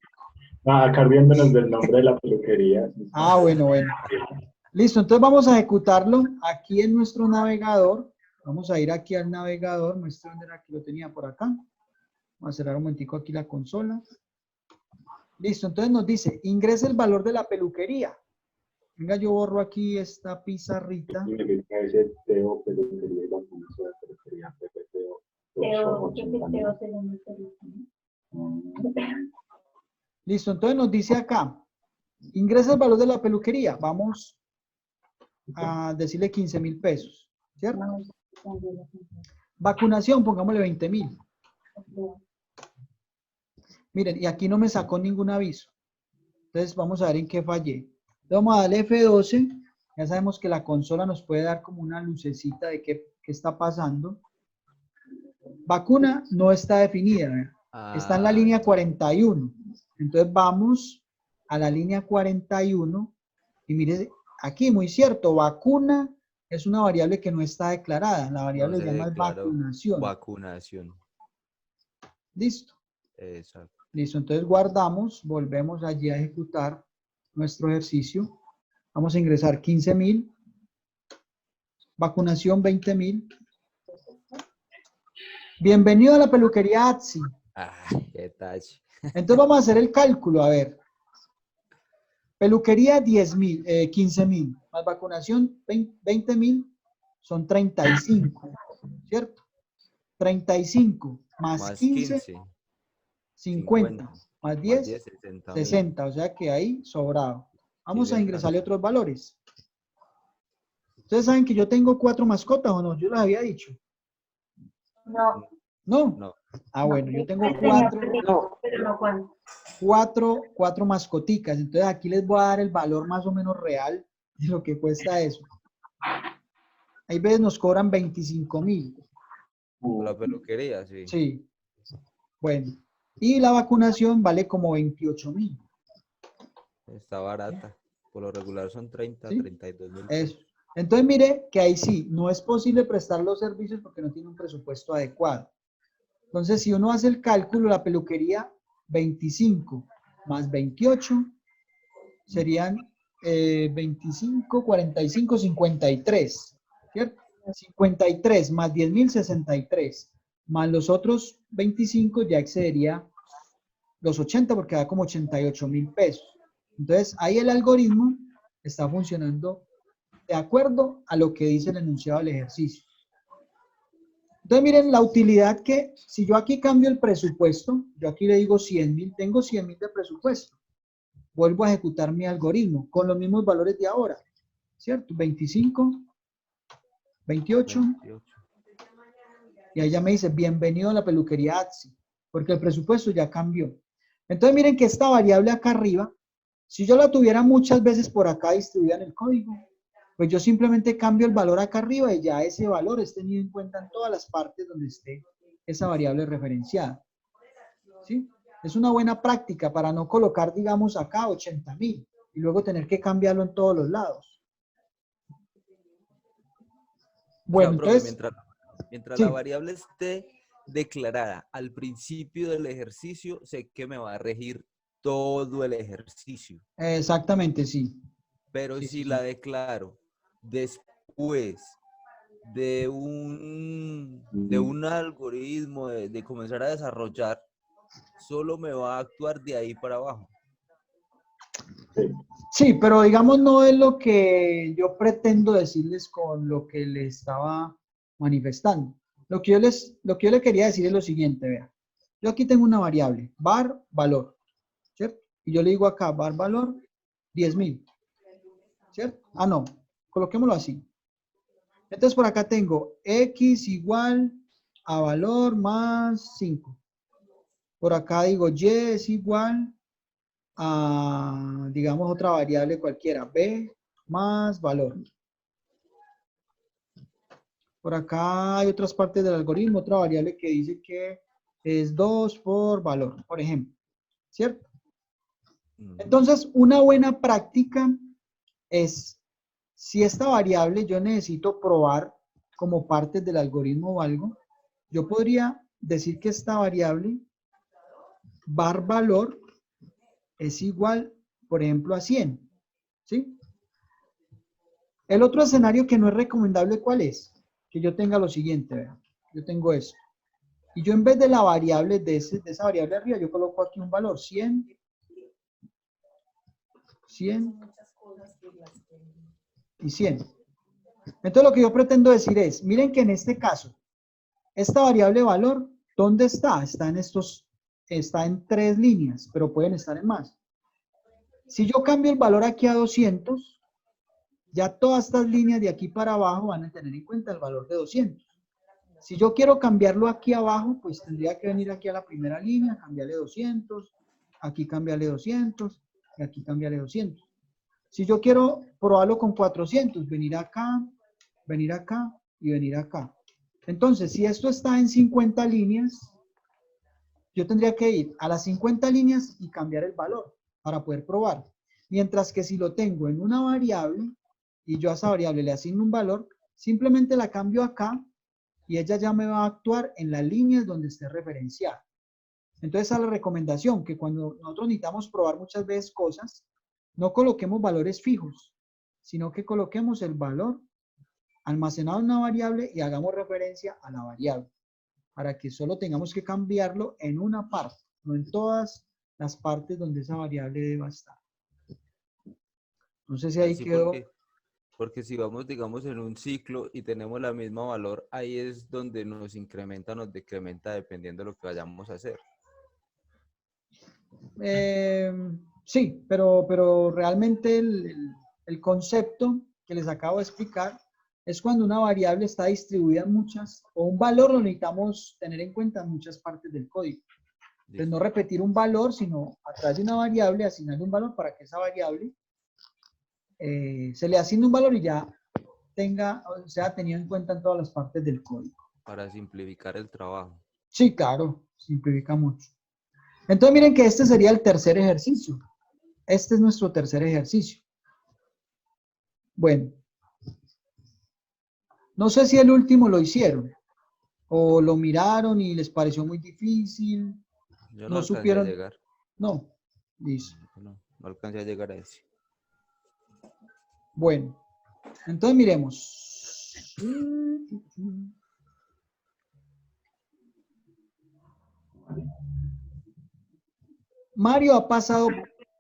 Cambiándonos del nombre de la peluquería. Ah, bueno, bueno. Listo, entonces vamos a ejecutarlo aquí en nuestro navegador. Vamos a ir aquí al navegador. Muestra dónde era que lo tenía por acá. Vamos a cerrar un momentico aquí la consola. Listo, entonces nos dice, ingresa el valor de la peluquería. Venga, yo borro aquí esta pizarrita. Significa ese Teo, peluquería y vacunación, peluquería, PPTO, Teo, ¿qué 80.000. Teo según el teléfono? Listo, entonces nos dice acá, ingresa el valor de la peluquería. Vamos a decirle 15.000 pesos, ¿cierto? No, Vacunación, pongámosle 20.000. Miren, y aquí no me sacó ningún aviso. Entonces vamos a ver en qué fallé. Entonces, vamos a darle F12. Ya sabemos que la consola nos puede dar como una lucecita de qué está pasando. Vacuna no está definida, ¿verdad? Está en la línea 41. Entonces vamos a la línea 41 y mire, aquí muy cierto, vacuna es una variable que no está declarada. La variable No se se llama declaró vacunación. vacunación. Listo. Exacto. Listo, entonces guardamos, volvemos allí a ejecutar nuestro ejercicio. Vamos a ingresar 15.000. Vacunación 20.000. Bienvenido a la peluquería ATSI. Qué tache. Entonces vamos a hacer el cálculo, a ver. Peluquería 10.000, 15.000, más vacunación 20.000, son 35, ¿cierto? 35 más 15, 50, más 10, 60.000. 60, o sea que ahí sobrado. Vamos Sí, a le ingresarle alcanza. otros valores. Ustedes saben que yo tengo 4 mascotas, ¿o no? Yo les había dicho. No, ¿No? No. Ah, bueno, yo tengo tenía 4. perrito, pero no cuánto. Cuatro mascoticas. Entonces aquí les voy a dar el valor más o menos real de lo que cuesta eso. Hay veces nos cobran 25.000. La peluquería, sí. Sí. Bueno. Y la vacunación vale como 28.000. Está barata. Por lo regular son 30, ¿Sí? 32.000 Eso. pesos. Entonces mire que ahí sí, no es posible prestar los servicios porque no tiene un presupuesto adecuado. Entonces si uno hace el cálculo, la peluquería 25 más 28 serían 25, 45, 53, ¿cierto? 53 más 10.000, 63, más los otros 25 ya excedería los 80 porque da como 88.000 pesos. Entonces ahí el algoritmo está funcionando de acuerdo a lo que dice el enunciado del ejercicio. Entonces miren la utilidad que si yo aquí cambio el presupuesto, yo aquí le digo 100.000, tengo 100.000 de presupuesto. Vuelvo a ejecutar mi algoritmo con los mismos valores de ahora, ¿cierto? 25, 28, 28. y ahí ya me dice, bienvenido a la peluquería ATSI, porque el presupuesto ya cambió. Entonces miren que esta variable acá arriba, si yo la tuviera muchas veces por acá distribuida en el código, pues yo simplemente cambio el valor acá arriba y ya ese valor es tenido en cuenta en todas las partes donde esté esa variable referenciada. ¿Sí? Es una buena práctica para no colocar, digamos, acá 80.000 y luego tener que cambiarlo en todos los lados. Bueno, Profe, entonces, mientras la sí, variable esté declarada al principio del ejercicio, sé que me va a regir todo el ejercicio. exactamente, sí. Pero Sí, sí, si la sí. declaro después de un algoritmo, de comenzar a desarrollar, solo me va a actuar de ahí para abajo. Sí. Sí, pero digamos no es lo que yo pretendo decirles con lo que les estaba manifestando. Lo que yo le quería decir es lo siguiente, vean. Yo aquí tengo una variable, var valor, ¿cierto? Y yo le digo acá, var valor 10.000, ¿cierto? Ah, no, coloquémoslo así. Entonces por acá tengo x igual a valor más 5. Por acá digo y es igual a, digamos, otra variable cualquiera, b más valor. Por acá hay otras partes del algoritmo, otra variable que dice que es 2 por valor, por ejemplo, ¿cierto? Entonces, una buena práctica es, si esta variable yo necesito probar como parte del algoritmo o algo, yo podría decir que esta variable var valor es igual, por ejemplo, a 100, ¿sí? El otro escenario que no es recomendable, ¿cuál es? Que yo tenga lo siguiente, vean. Yo tengo eso. Y yo en vez de la variable, de esa variable arriba, yo coloco aquí un valor, 100, 100, y 100. Entonces lo que yo pretendo decir es, miren que en este caso, esta variable valor, ¿dónde está? Está en 3 líneas, pero pueden estar en más. Si yo cambio el valor aquí a 200, ya todas estas líneas de aquí para abajo van a tener en cuenta el valor de 200. Si yo quiero cambiarlo aquí abajo, pues tendría que venir aquí a la primera línea, cambiarle 200, aquí cambiarle 200 y aquí cambiarle 200. Si yo quiero probarlo con 400, venir acá y venir acá. Entonces, si esto está en 50 líneas, yo tendría que ir a las 50 líneas y cambiar el valor para poder probar. Mientras que si lo tengo en una variable y yo a esa variable le asigno un valor, simplemente la cambio acá y ella ya me va a actuar en las líneas donde esté referenciada. Entonces, esa es la recomendación, que cuando nosotros necesitamos probar muchas veces cosas, no coloquemos valores fijos, sino que coloquemos el valor almacenado en una variable y hagamos referencia a la variable, para que solo tengamos que cambiarlo en una parte, no en todas las partes donde esa variable deba estar. No sé si ahí Sí, quedó. porque si vamos, digamos, en un ciclo y tenemos la misma valor, ahí es donde nos incrementa, nos decrementa, dependiendo de lo que vayamos a hacer. Sí, pero realmente el concepto que les acabo de explicar es cuando una variable está distribuida en muchas, o un valor lo necesitamos tener en cuenta en muchas partes del código. Entonces, no repetir un valor, sino a través de una variable, asignarle un valor para que esa variable se le asigne un valor y ya sea tenido en cuenta en todas las partes del código. Para simplificar el trabajo. Sí, claro, simplifica mucho. Entonces, miren que este sería el tercer ejercicio. Este es nuestro tercer ejercicio. Bueno, no sé si el último lo hicieron o lo miraron y les pareció muy difícil. Yo no No alcancé a supieron. llegar. No, listo. No alcancé a llegar a ese. Bueno, entonces miremos. Mario ha pasado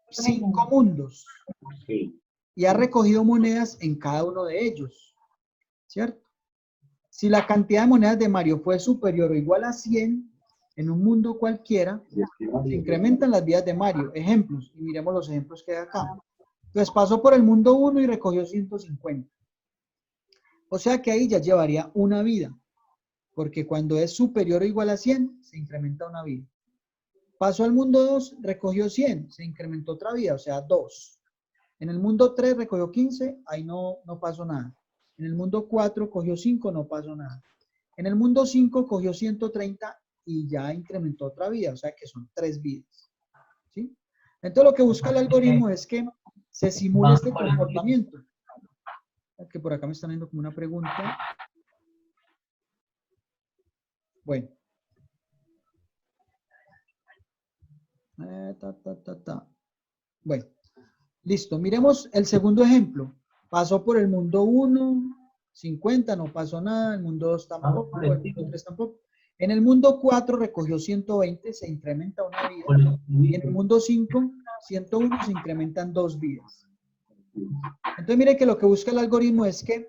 5 mundos Sí. y ha recogido monedas en cada uno de ellos, ¿cierto? Si la cantidad de monedas de Mario fue superior o igual a 100 en un mundo cualquiera, se incrementan las vidas de Mario. Ejemplos, y miremos los ejemplos que hay acá. Entonces pasó por el mundo 1 y recogió 150. O sea que ahí ya llevaría una vida, porque cuando es superior o igual a 100, se incrementa una vida. Pasó al mundo 2, recogió 100, se incrementó otra vida, o sea, 2. En el mundo 3 recogió 15, ahí no pasó nada. En el mundo 4 cogió 5, no pasó nada. En el mundo 5 cogió 130 y ya incrementó otra vida, o sea que son 3 vidas. ¿Sí? Entonces lo que busca el algoritmo es que se simule este comportamiento. Que por acá me están haciendo como una pregunta. Bueno. Bueno, listo. Miremos el segundo ejemplo. Pasó por el mundo 1, 50, no pasó nada. El mundo 2 tampoco, el mundo 3 tampoco. En el mundo 4 recogió 120, se incrementa una vida. Y en el mundo 5, 101, se incrementan 2 vidas. Entonces, mire que lo que busca el algoritmo es que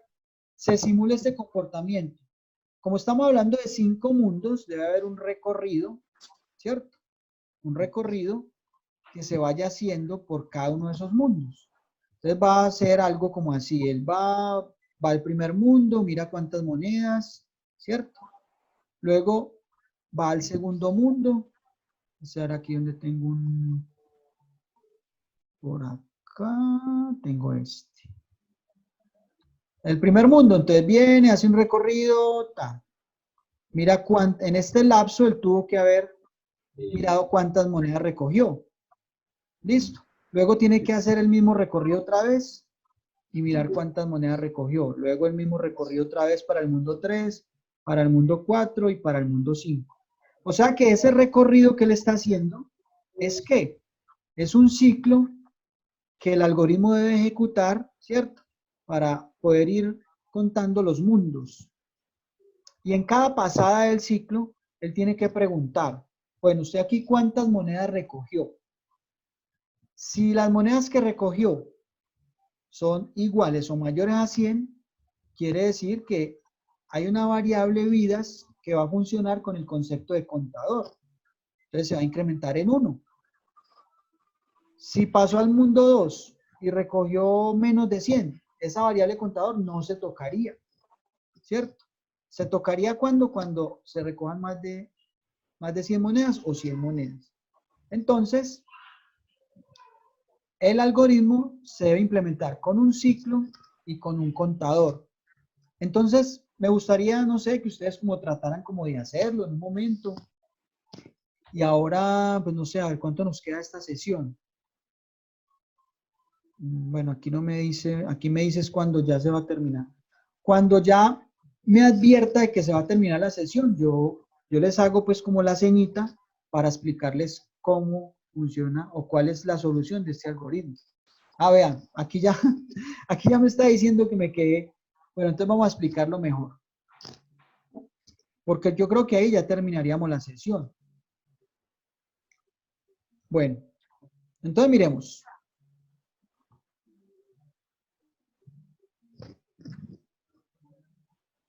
se simule este comportamiento. Como estamos hablando de 5 mundos, debe haber un recorrido, ¿cierto? Un recorrido que se vaya haciendo por cada uno de esos mundos. Entonces va a hacer algo como así. Él va al primer mundo, mira cuántas monedas, ¿cierto? Luego va al segundo mundo. Vamos a ver aquí donde tengo un... Por acá tengo este. El primer mundo, entonces viene, hace un recorrido, ta. Mira en este lapso él tuvo que haber mirado cuántas monedas recogió. Listo. Luego tiene que hacer el mismo recorrido otra vez y mirar cuántas monedas recogió. Luego el mismo recorrido otra vez para el mundo 3, para el mundo 4 y para el mundo 5. O sea que ese recorrido que él está haciendo es ¿qué? Es un ciclo que el algoritmo debe ejecutar, ¿cierto? Para poder ir contando los mundos. Y en cada pasada del ciclo, él tiene que preguntar, bueno, usted aquí cuántas monedas recogió. Si las monedas que recogió son iguales o mayores a 100, quiere decir que hay una variable vidas que va a funcionar con el concepto de contador. Entonces se va a incrementar en 1. Si pasó al mundo 2 y recogió menos de 100, esa variable contador no se tocaría, ¿cierto? Se tocaría cuando se recojan más de 100 monedas o 100 monedas. Entonces, el algoritmo se debe implementar con un ciclo y con un contador. Entonces, me gustaría, no sé, que ustedes como trataran como de hacerlo en un momento. Y ahora, pues no sé, a ver cuánto nos queda esta sesión. Bueno, aquí no me dice, aquí me dices cuando ya se va a terminar. Cuando ya me advierta de que se va a terminar la sesión, yo les hago pues como la ceñita para explicarles cómo funciona o cuál es la solución de este algoritmo. Ah, vean, aquí ya me está diciendo que me quedé. Bueno, entonces vamos a explicarlo mejor. Porque yo creo que ahí ya terminaríamos la sesión. Bueno, entonces miremos.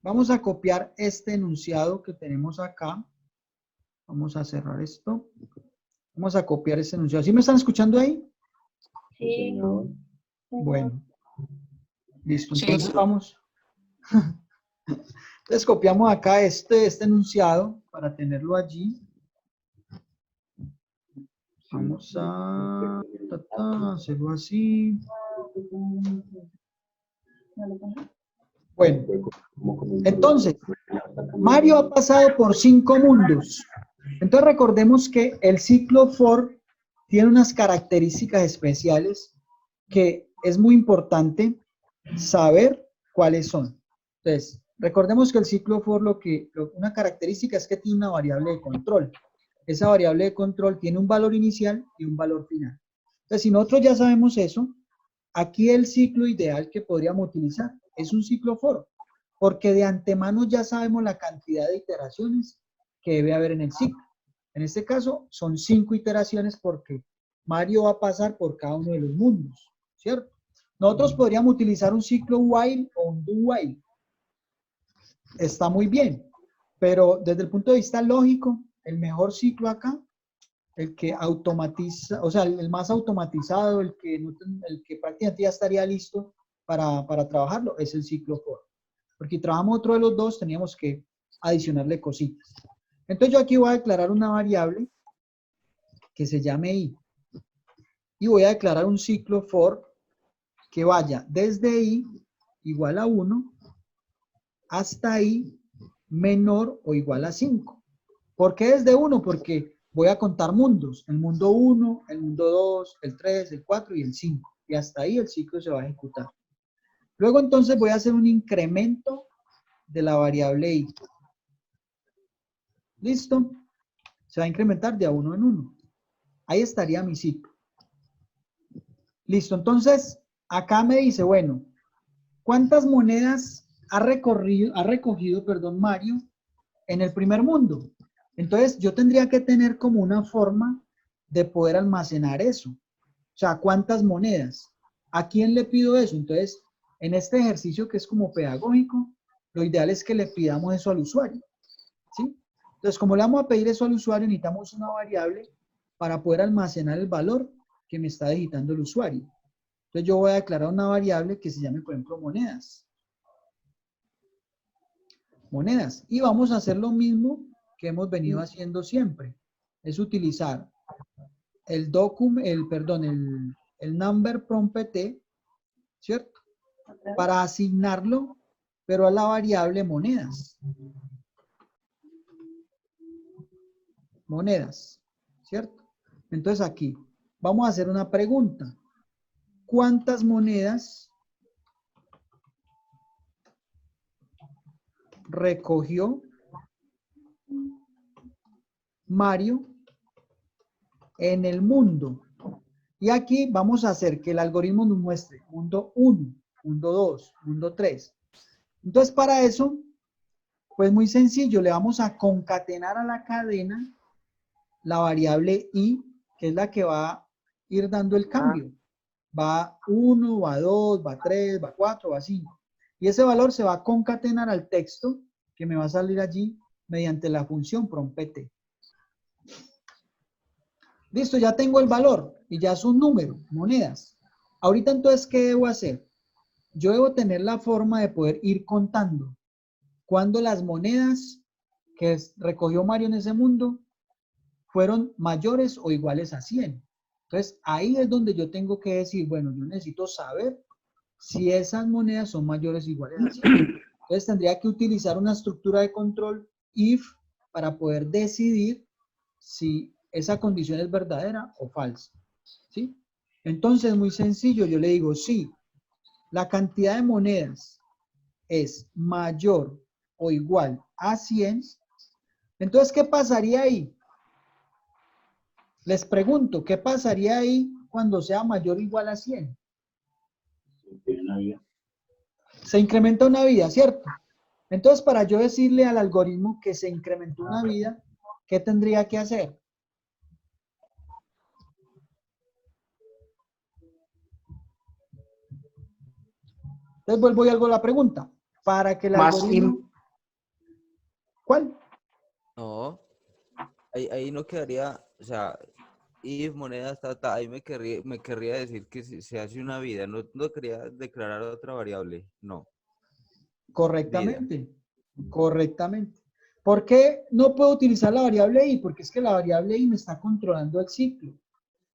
Vamos a copiar este enunciado que tenemos acá. Vamos a cerrar esto. Vamos a copiar este enunciado. ¿Sí me están escuchando ahí? Sí. Señor. Bueno, listo. Sí. Entonces vamos. Entonces copiamos acá este enunciado para tenerlo allí. Vamos a hacerlo así. Bueno, entonces, Mario ha pasado por 5 mundos. Entonces recordemos que el ciclo for tiene unas características especiales que es muy importante saber cuáles son. Entonces, recordemos que el ciclo for una característica es que tiene una variable de control. Esa variable de control tiene un valor inicial y un valor final. Entonces, si nosotros ya sabemos eso, aquí el ciclo ideal que podríamos utilizar es un ciclo for, porque de antemano ya sabemos la cantidad de iteraciones que debe haber en el ciclo. En este caso son 5 iteraciones porque Mario va a pasar por cada uno de los mundos, ¿cierto? Nosotros podríamos utilizar un ciclo while o un do while. Está muy bien, pero desde el punto de vista lógico, el mejor ciclo acá, el que automatiza, o sea, el más automatizado, el que prácticamente ya estaría listo para trabajarlo, es el ciclo for. Porque si trabajamos otro de los dos, teníamos que adicionarle cositas. Entonces yo aquí voy a declarar una variable que se llame i. Y voy a declarar un ciclo for que vaya desde i igual a 1 hasta i menor o igual a 5. ¿Por qué desde 1? Porque voy a contar mundos. El mundo 1, el mundo 2, el 3, el 4 y el 5. Y hasta ahí el ciclo se va a ejecutar. Luego entonces voy a hacer un incremento de la variable i. ¿Listo? Se va a incrementar de a 1 en 1. Ahí estaría mi ciclo. Listo, entonces acá me dice, bueno, ¿cuántas monedas ha recogido, Mario en el primer mundo? Entonces yo tendría que tener como una forma de poder almacenar eso. O sea, ¿cuántas monedas? ¿A quién le pido eso? Entonces, en este ejercicio que es como pedagógico, lo ideal es que le pidamos eso al usuario, ¿sí? Entonces, como le vamos a pedir eso al usuario, necesitamos una variable para poder almacenar el valor que me está digitando el usuario. Entonces, yo voy a declarar una variable que se llame, por ejemplo, monedas. Monedas. Y vamos a hacer lo mismo que hemos venido haciendo siempre. Es utilizar el number from pt, ¿cierto? Para asignarlo, pero a la variable monedas. Monedas, ¿cierto? Entonces aquí vamos a hacer una pregunta. ¿Cuántas monedas recogió Mario en el mundo? Y aquí vamos a hacer que el algoritmo nos muestre mundo 1, mundo 2, mundo 3. Entonces para eso, pues muy sencillo, le vamos a concatenar a la cadena la variable i, que es la que va a ir dando el cambio. Va 1, va 2, va 3, va 4, va 5. Y ese valor se va a concatenar al texto que me va a salir allí mediante la función prompt. Listo, ya tengo el valor y ya es un número, monedas. Ahorita entonces, ¿qué debo hacer? Yo debo tener la forma de poder ir contando cuando las monedas que recogió Mario en ese mundo fueron mayores o iguales a 100. Entonces, ahí es donde yo tengo que decir, bueno, yo necesito saber si esas monedas son mayores o iguales a 100. Entonces, tendría que utilizar una estructura de control if para poder decidir si esa condición es verdadera o falsa. ¿Sí? Entonces, muy sencillo, yo le digo, sí, la cantidad de monedas es mayor o igual a 100. Entonces, ¿qué pasaría ahí? Les pregunto, ¿qué pasaría ahí cuando sea mayor o igual a 100? Tiene una vida. Se incrementa una vida, ¿cierto? Entonces, para yo decirle al algoritmo que se incrementó una vida, ¿qué tendría que hacer? Entonces, vuelvo y hago la pregunta. Para que el Más algoritmo... ¿Cuál? No, ahí no quedaría, o sea, if monedas, ahí me querría decir que se hace una vida, no quería declarar otra variable, no, vida. Correctamente. Correctamente. ¿Por qué no puedo utilizar la variable i? Porque es que la variable i me está controlando el ciclo.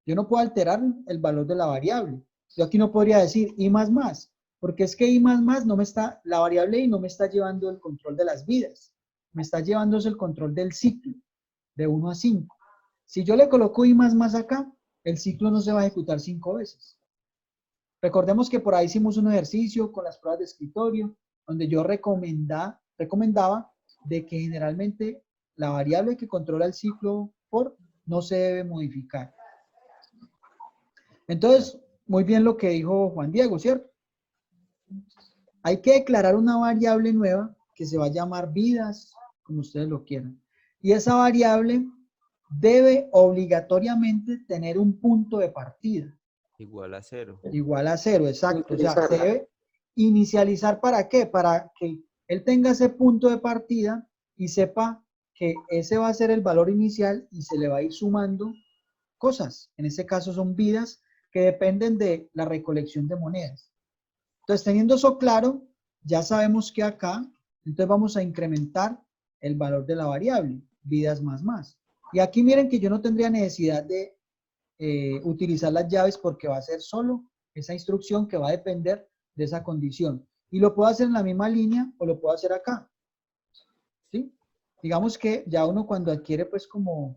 Yo no puedo alterar el valor de la variable. Yo aquí no podría decir i más más, porque es que i más más no me está, la variable i no me está llevando el control de las vidas, me está llevándose el control del ciclo, de 1 a 5. Si yo le coloco i más más acá, el ciclo no se va a ejecutar 5 veces. Recordemos que por ahí hicimos un ejercicio con las pruebas de escritorio, donde yo recomendaba de que generalmente la variable que controla el ciclo for no se debe modificar. Entonces, muy bien lo que dijo Juan Diego, ¿cierto? Hay que declarar una variable nueva que se va a llamar vidas, como ustedes lo quieran. Y esa variable debe obligatoriamente tener un punto de partida. Igual a 0. Igual a 0, exacto. O sea, se Utilizarla. debe inicializar ¿para qué? Para que él tenga ese punto de partida y sepa que ese va a ser el valor inicial y se le va a ir sumando cosas. En este caso son vidas que dependen de la recolección de monedas. Entonces, teniendo eso claro, ya sabemos que acá, entonces vamos a incrementar el valor de la variable, vidas más más. Y aquí miren que yo no tendría necesidad de utilizar las llaves porque va a ser solo esa instrucción que va a depender de esa condición. Y lo puedo hacer en la misma línea o lo puedo hacer acá. ¿Sí? Digamos que ya uno cuando adquiere pues como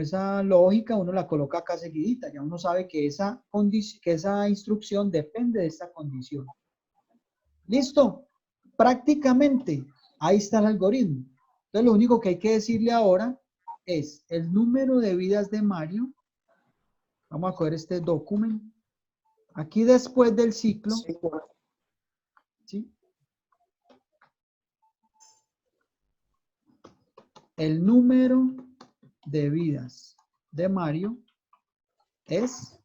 esa lógica, uno la coloca acá seguidita. Ya uno sabe que esa instrucción depende de esta condición. ¿Listo? Prácticamente ahí está el algoritmo. Entonces lo único que hay que decirle ahora es el número de vidas de Mario. Vamos a coger este documento. Aquí después del ciclo, Sí, ¿sí? El número de vidas de Mario es,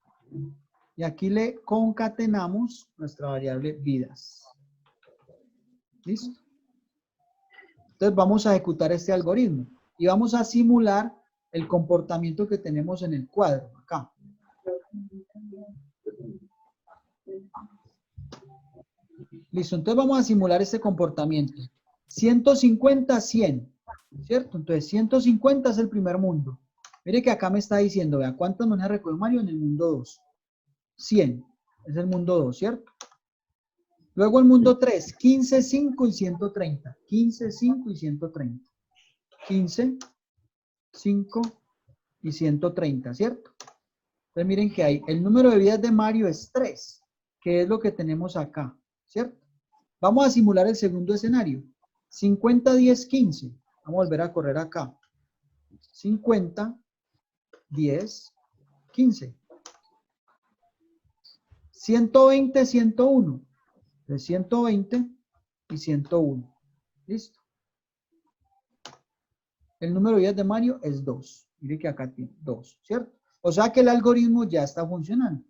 y aquí le concatenamos nuestra variable vidas. ¿Listo? Entonces vamos a ejecutar este algoritmo y vamos a simular el comportamiento que tenemos en el cuadro, acá. Listo, entonces vamos a simular este comportamiento. 150, 100, ¿cierto? Entonces 150 es el primer mundo. Mire que acá me está diciendo, vea, ¿cuántas monedas recogió Mario en el mundo 2? 100, es el mundo 2, ¿cierto? Luego el mundo 3, 15, 5 y 130. 15, 5 y 130. 15, 5 y 130, ¿cierto? Entonces miren que hay, el número de vidas de Mario es 3, que es lo que tenemos acá, ¿cierto? Vamos a simular el segundo escenario. 50, 10, 15. Vamos a volver a correr acá. 50, 10, 15. 120, 101. De 120 y 101. ¿Listo? El número de vidas de Mario es 2. Mire que acá tiene 2, ¿cierto? O sea que el algoritmo ya está funcionando.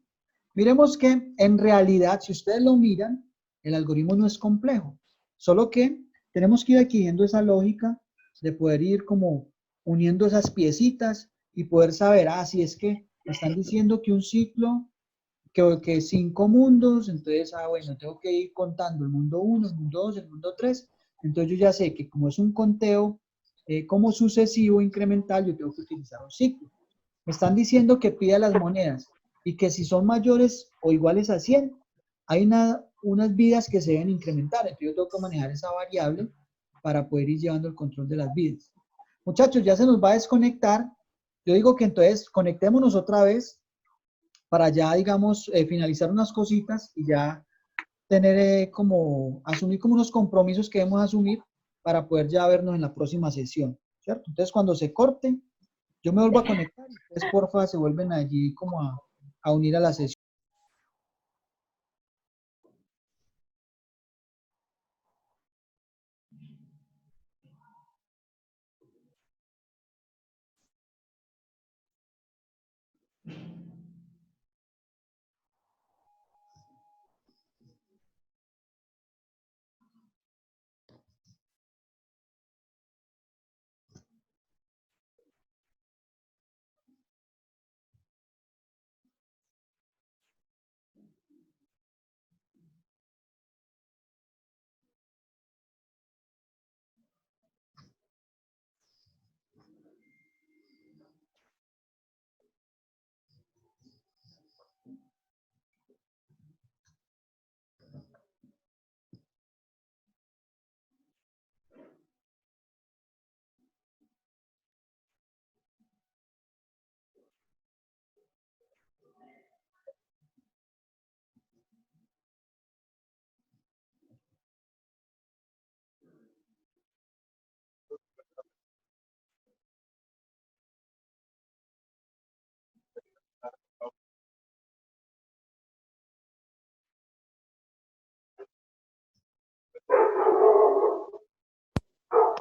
Miremos que en realidad, si ustedes lo miran, el algoritmo no es complejo, solo que tenemos que ir adquiriendo esa lógica de poder ir como uniendo esas piecitas y poder saber, si es que me están diciendo que un ciclo, que 5 mundos, entonces, bueno, tengo que ir contando el mundo 1, el mundo 2, el mundo 3, entonces yo ya sé que como es un conteo como sucesivo, incremental, yo tengo que utilizar un ciclo. Me están diciendo que pida las monedas y que si son mayores o iguales a 100, hay unas vidas que se deben incrementar. Entonces yo tengo que manejar esa variable para poder ir llevando el control de las vidas. Muchachos, ya se nos va a desconectar. Yo digo que entonces conectémonos otra vez para ya, digamos, finalizar unas cositas y ya tener asumir como unos compromisos que debemos asumir para poder ya vernos en la próxima sesión, ¿cierto? Entonces cuando se corte, yo me vuelvo a conectar y ustedes porfa se vuelven allí como a unir a la sesión.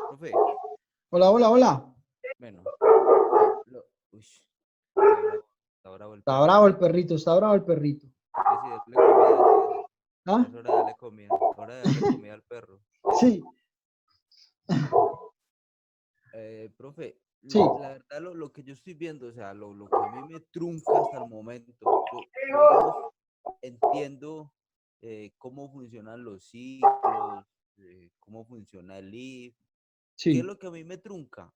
Profe, Hola, hola, hola. bueno, uy, está bravo el Está perro. bravo el perrito, está bravo el perrito. Sí, darle comida, sí. ¿Ah? Ya es hora de darle comida. Hora de darle comida al perro. Sí, Profe, sí, la verdad lo que yo estoy viendo, o sea, lo que a mí me trunca hasta el momento, yo digamos, entiendo cómo funcionan los ciclos, cómo funciona el if. ¿Qué es sí, lo que a mí me trunca?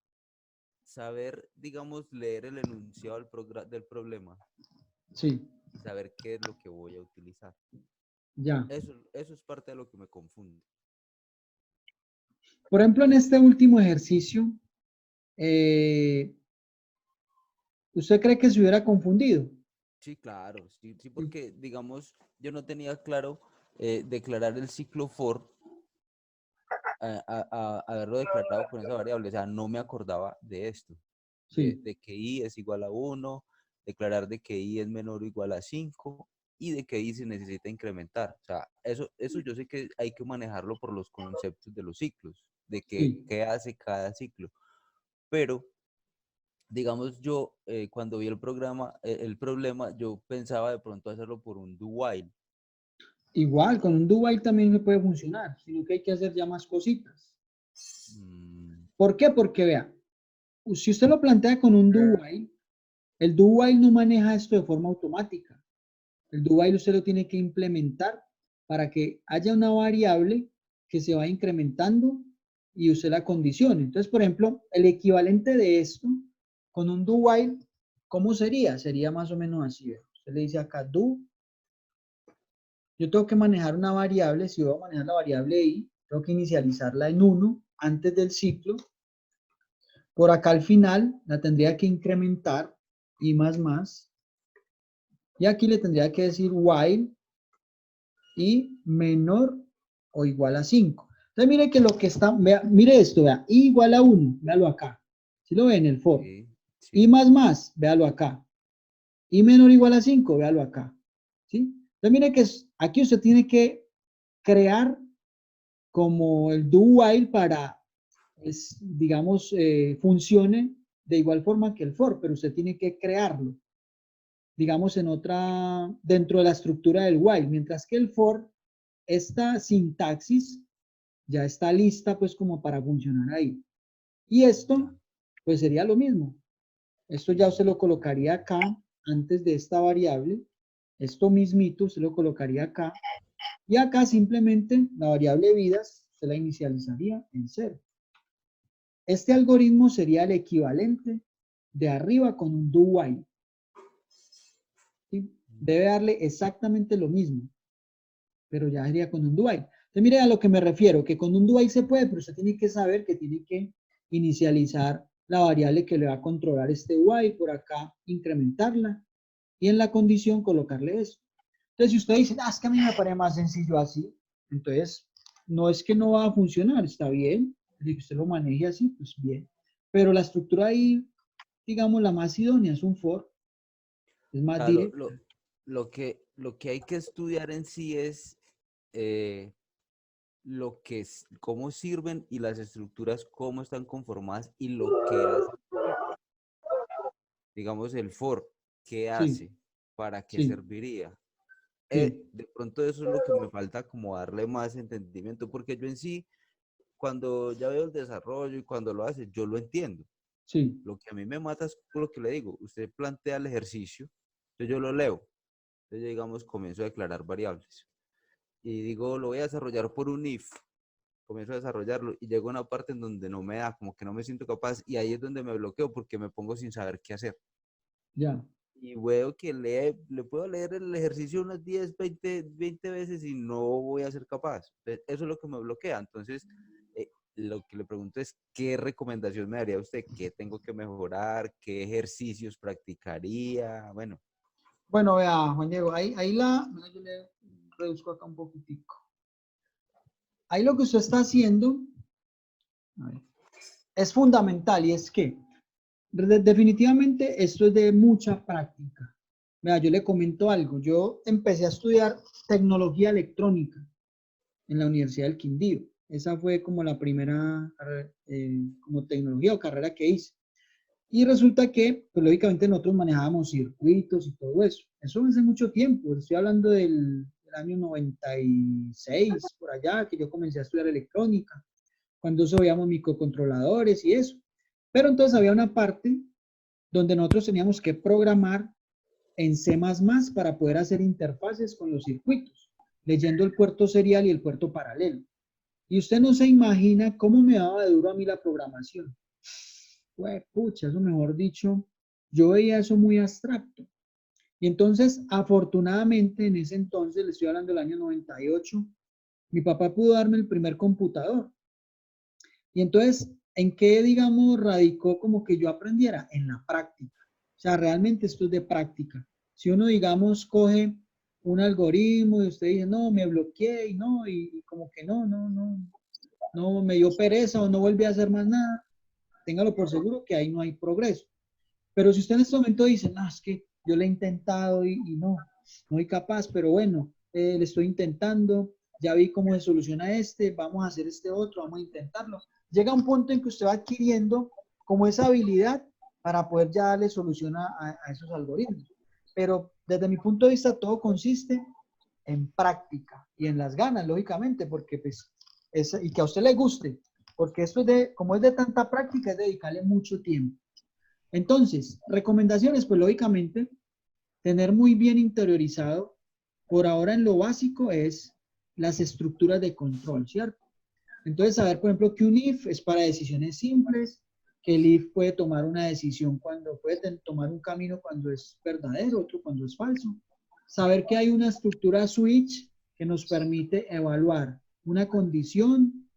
Saber, digamos, leer el enunciado del problema sí, y saber qué es lo que voy a utilizar. ya. Eso es parte de lo que me confunde. Por ejemplo, en este último ejercicio, eh, ¿usted cree que se hubiera confundido? Sí, claro, sí, sí, porque, digamos, yo no tenía claro declarar el ciclo for, haberlo declarado con esa variable, o sea, no me acordaba de esto, Sí, de que i es igual a 1, declarar de que i es menor o igual a 5 y de que i se necesita incrementar. O sea, eso yo sé que hay que manejarlo por los conceptos de los ciclos, de que sí. qué hace cada ciclo. Pero, digamos, yo cuando vi el problema, yo pensaba de pronto hacerlo por un do while. Igual, con un do while también me puede funcionar, sino que hay que hacer ya más cositas. Mm, ¿Por qué? Porque vea, si usted lo plantea con un do while, el do while no maneja esto de forma automática. El do while usted lo tiene que implementar para que haya una variable que se va incrementando y usted la condicione. Entonces, por ejemplo, el equivalente de esto con un do while, ¿cómo sería? Sería más o menos así. Usted le dice acá do. Yo tengo que manejar una variable. Si voy a manejar la variable i, tengo que inicializarla en 1 antes del ciclo. Por acá al final la tendría que incrementar i más. Y aquí le tendría que decir while y menor o igual a 5. Entonces mire que lo que está, vea, mire esto, vea, i igual a 1, véalo acá. Si lo ve en el for. sí, I sí. más, véalo acá. I menor o igual a 5, véalo acá. ¿Sí? Entonces mire que aquí usted tiene que crear como el do while para, digamos, funcione de igual forma que el for, pero usted tiene que crearlo. digamos, dentro de la estructura del while, mientras que el for, esta sintaxis ya está lista pues como para funcionar ahí. Y esto, pues sería lo mismo. Esto ya usted lo colocaría acá, antes de esta variable. Esto mismito usted lo colocaría acá. Y acá simplemente la variable vidas se la inicializaría en 0. Este algoritmo sería el equivalente de arriba con un do while. ¿Sí? Debe darle exactamente lo mismo, pero ya sería con un do while. Entonces mire a lo que me refiero, que con un do while se puede, pero usted tiene que saber que tiene que inicializar la variable que le va a controlar este while, por acá incrementarla, y en la condición colocarle eso. Entonces, si usted dice, es que a mí me parece más sencillo así, entonces, no es que no va a funcionar, está bien, si usted lo maneje así, pues bien. Pero la estructura ahí, digamos, la más idónea es un for, es más Claro, directa. lo que hay que estudiar en sí es cómo sirven y las estructuras, cómo están conformadas y lo que hace, digamos, el for, qué Sí, hace, para qué sí, serviría. sí, De pronto eso es lo que me falta como darle más entendimiento, porque yo en sí, cuando ya veo el desarrollo y cuando lo hace, yo lo entiendo. sí, Lo que a mí me mata es lo que le digo, usted plantea el ejercicio, entonces yo lo leo, entonces yo, digamos, comienzo a declarar variables y digo, lo voy a desarrollar por un if, comienzo a desarrollarlo y llego a una parte en donde no me da, como que no me siento capaz y ahí es donde me bloqueo porque me pongo sin saber qué hacer. ya. Y veo que le puedo leer el ejercicio unas 10, 20 veces y no voy a ser capaz. Entonces, eso es lo que me bloquea. Entonces, lo que le pregunto es, ¿qué recomendación me daría usted? ¿Qué tengo que mejorar? ¿Qué ejercicios practicaría? Bueno, Bueno, vea, Juan Diego, mira, yo le reduzco acá un poquitico. Ahí lo que usted está haciendo, a ver, es fundamental y es que definitivamente esto es de mucha práctica. Mira, yo le comento algo. Yo empecé a estudiar tecnología electrónica en la Universidad del Quindío. Esa fue como la primera como tecnología o carrera que hice. Y resulta que, pues lógicamente nosotros manejábamos circuitos y todo eso. Eso hace mucho tiempo. Estoy hablando del año 96, por allá, que yo comencé a estudiar electrónica. Cuando eso veíamos microcontroladores y eso. Pero entonces había una parte donde nosotros teníamos que programar en C++ para poder hacer interfaces con los circuitos, leyendo el puerto serial y el puerto paralelo. Y usted no se imagina cómo me daba de duro a mí la programación. Pues, pucha, eso mejor dicho, yo veía eso muy abstracto. Y entonces, afortunadamente, en ese entonces, le estoy hablando del año 98, mi papá pudo darme el primer computador. Y entonces, ¿en qué, digamos, radicó como que yo aprendiera? En la práctica. O sea, realmente esto es de práctica. Si uno, digamos, coge un algoritmo y usted dice, no, me bloqueé y no, y como que no, me dio pereza o no volví a hacer más nada, téngalo por seguro que ahí no hay progreso. Pero si usted en este momento dice, no, es que yo le he intentado y no soy capaz, pero bueno, le estoy intentando, ya vi cómo se soluciona este, vamos a hacer este otro, vamos a intentarlo. Llega un punto en que usted va adquiriendo como esa habilidad para poder ya darle solución a esos algoritmos. Pero desde mi punto de vista todo consiste en práctica y en las ganas, lógicamente, porque pues, y que a usted le guste, porque esto es como es de tanta práctica, es dedicarle mucho tiempo. Entonces, recomendaciones, pues lógicamente, tener muy bien interiorizado, por ahora en lo básico es las estructuras de control, ¿cierto? Entonces, saber, por ejemplo, que un if es para decisiones simples, que el if puede tomar una decisión puede tomar un camino cuando es verdadero, otro cuando es falso. Saber que hay una estructura switch que nos permite evaluar una condición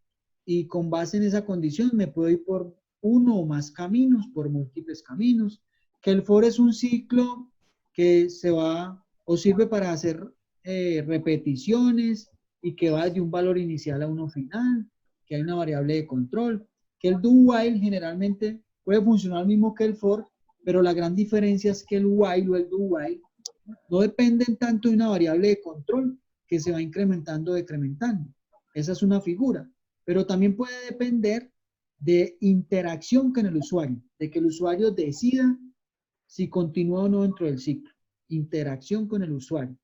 y con base en esa condición me puedo ir por uno o más caminos, por múltiples caminos. Que el for es un ciclo que se va o sirve para hacer repeticiones y que va de un valor inicial a uno final, que hay una variable de control, que el do while generalmente puede funcionar mismo que el for, pero la gran diferencia es que el while o el do while no dependen tanto de una variable de control que se va incrementando o decrementando. Esa es una figura, pero también puede depender de interacción con el usuario, de que el usuario decida si continúa o no dentro del ciclo. interacción con el usuario.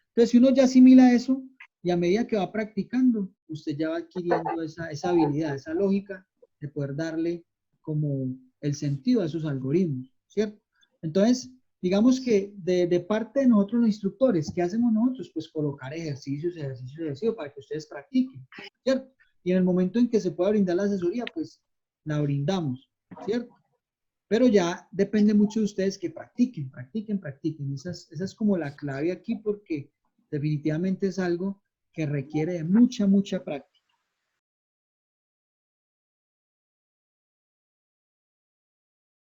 Entonces, si uno ya asimila eso, y a medida que va practicando, usted ya va adquiriendo esa habilidad, esa lógica de poder darle como el sentido a esos algoritmos, ¿cierto? Entonces, digamos que de parte de nosotros los instructores, ¿qué hacemos nosotros? Pues colocar ejercicios para que ustedes practiquen, ¿cierto? Y en el momento en que se pueda brindar la asesoría, pues la brindamos, ¿cierto? Pero ya depende mucho de ustedes que practiquen. Esa es como la clave aquí porque definitivamente es algo que requiere de mucha práctica.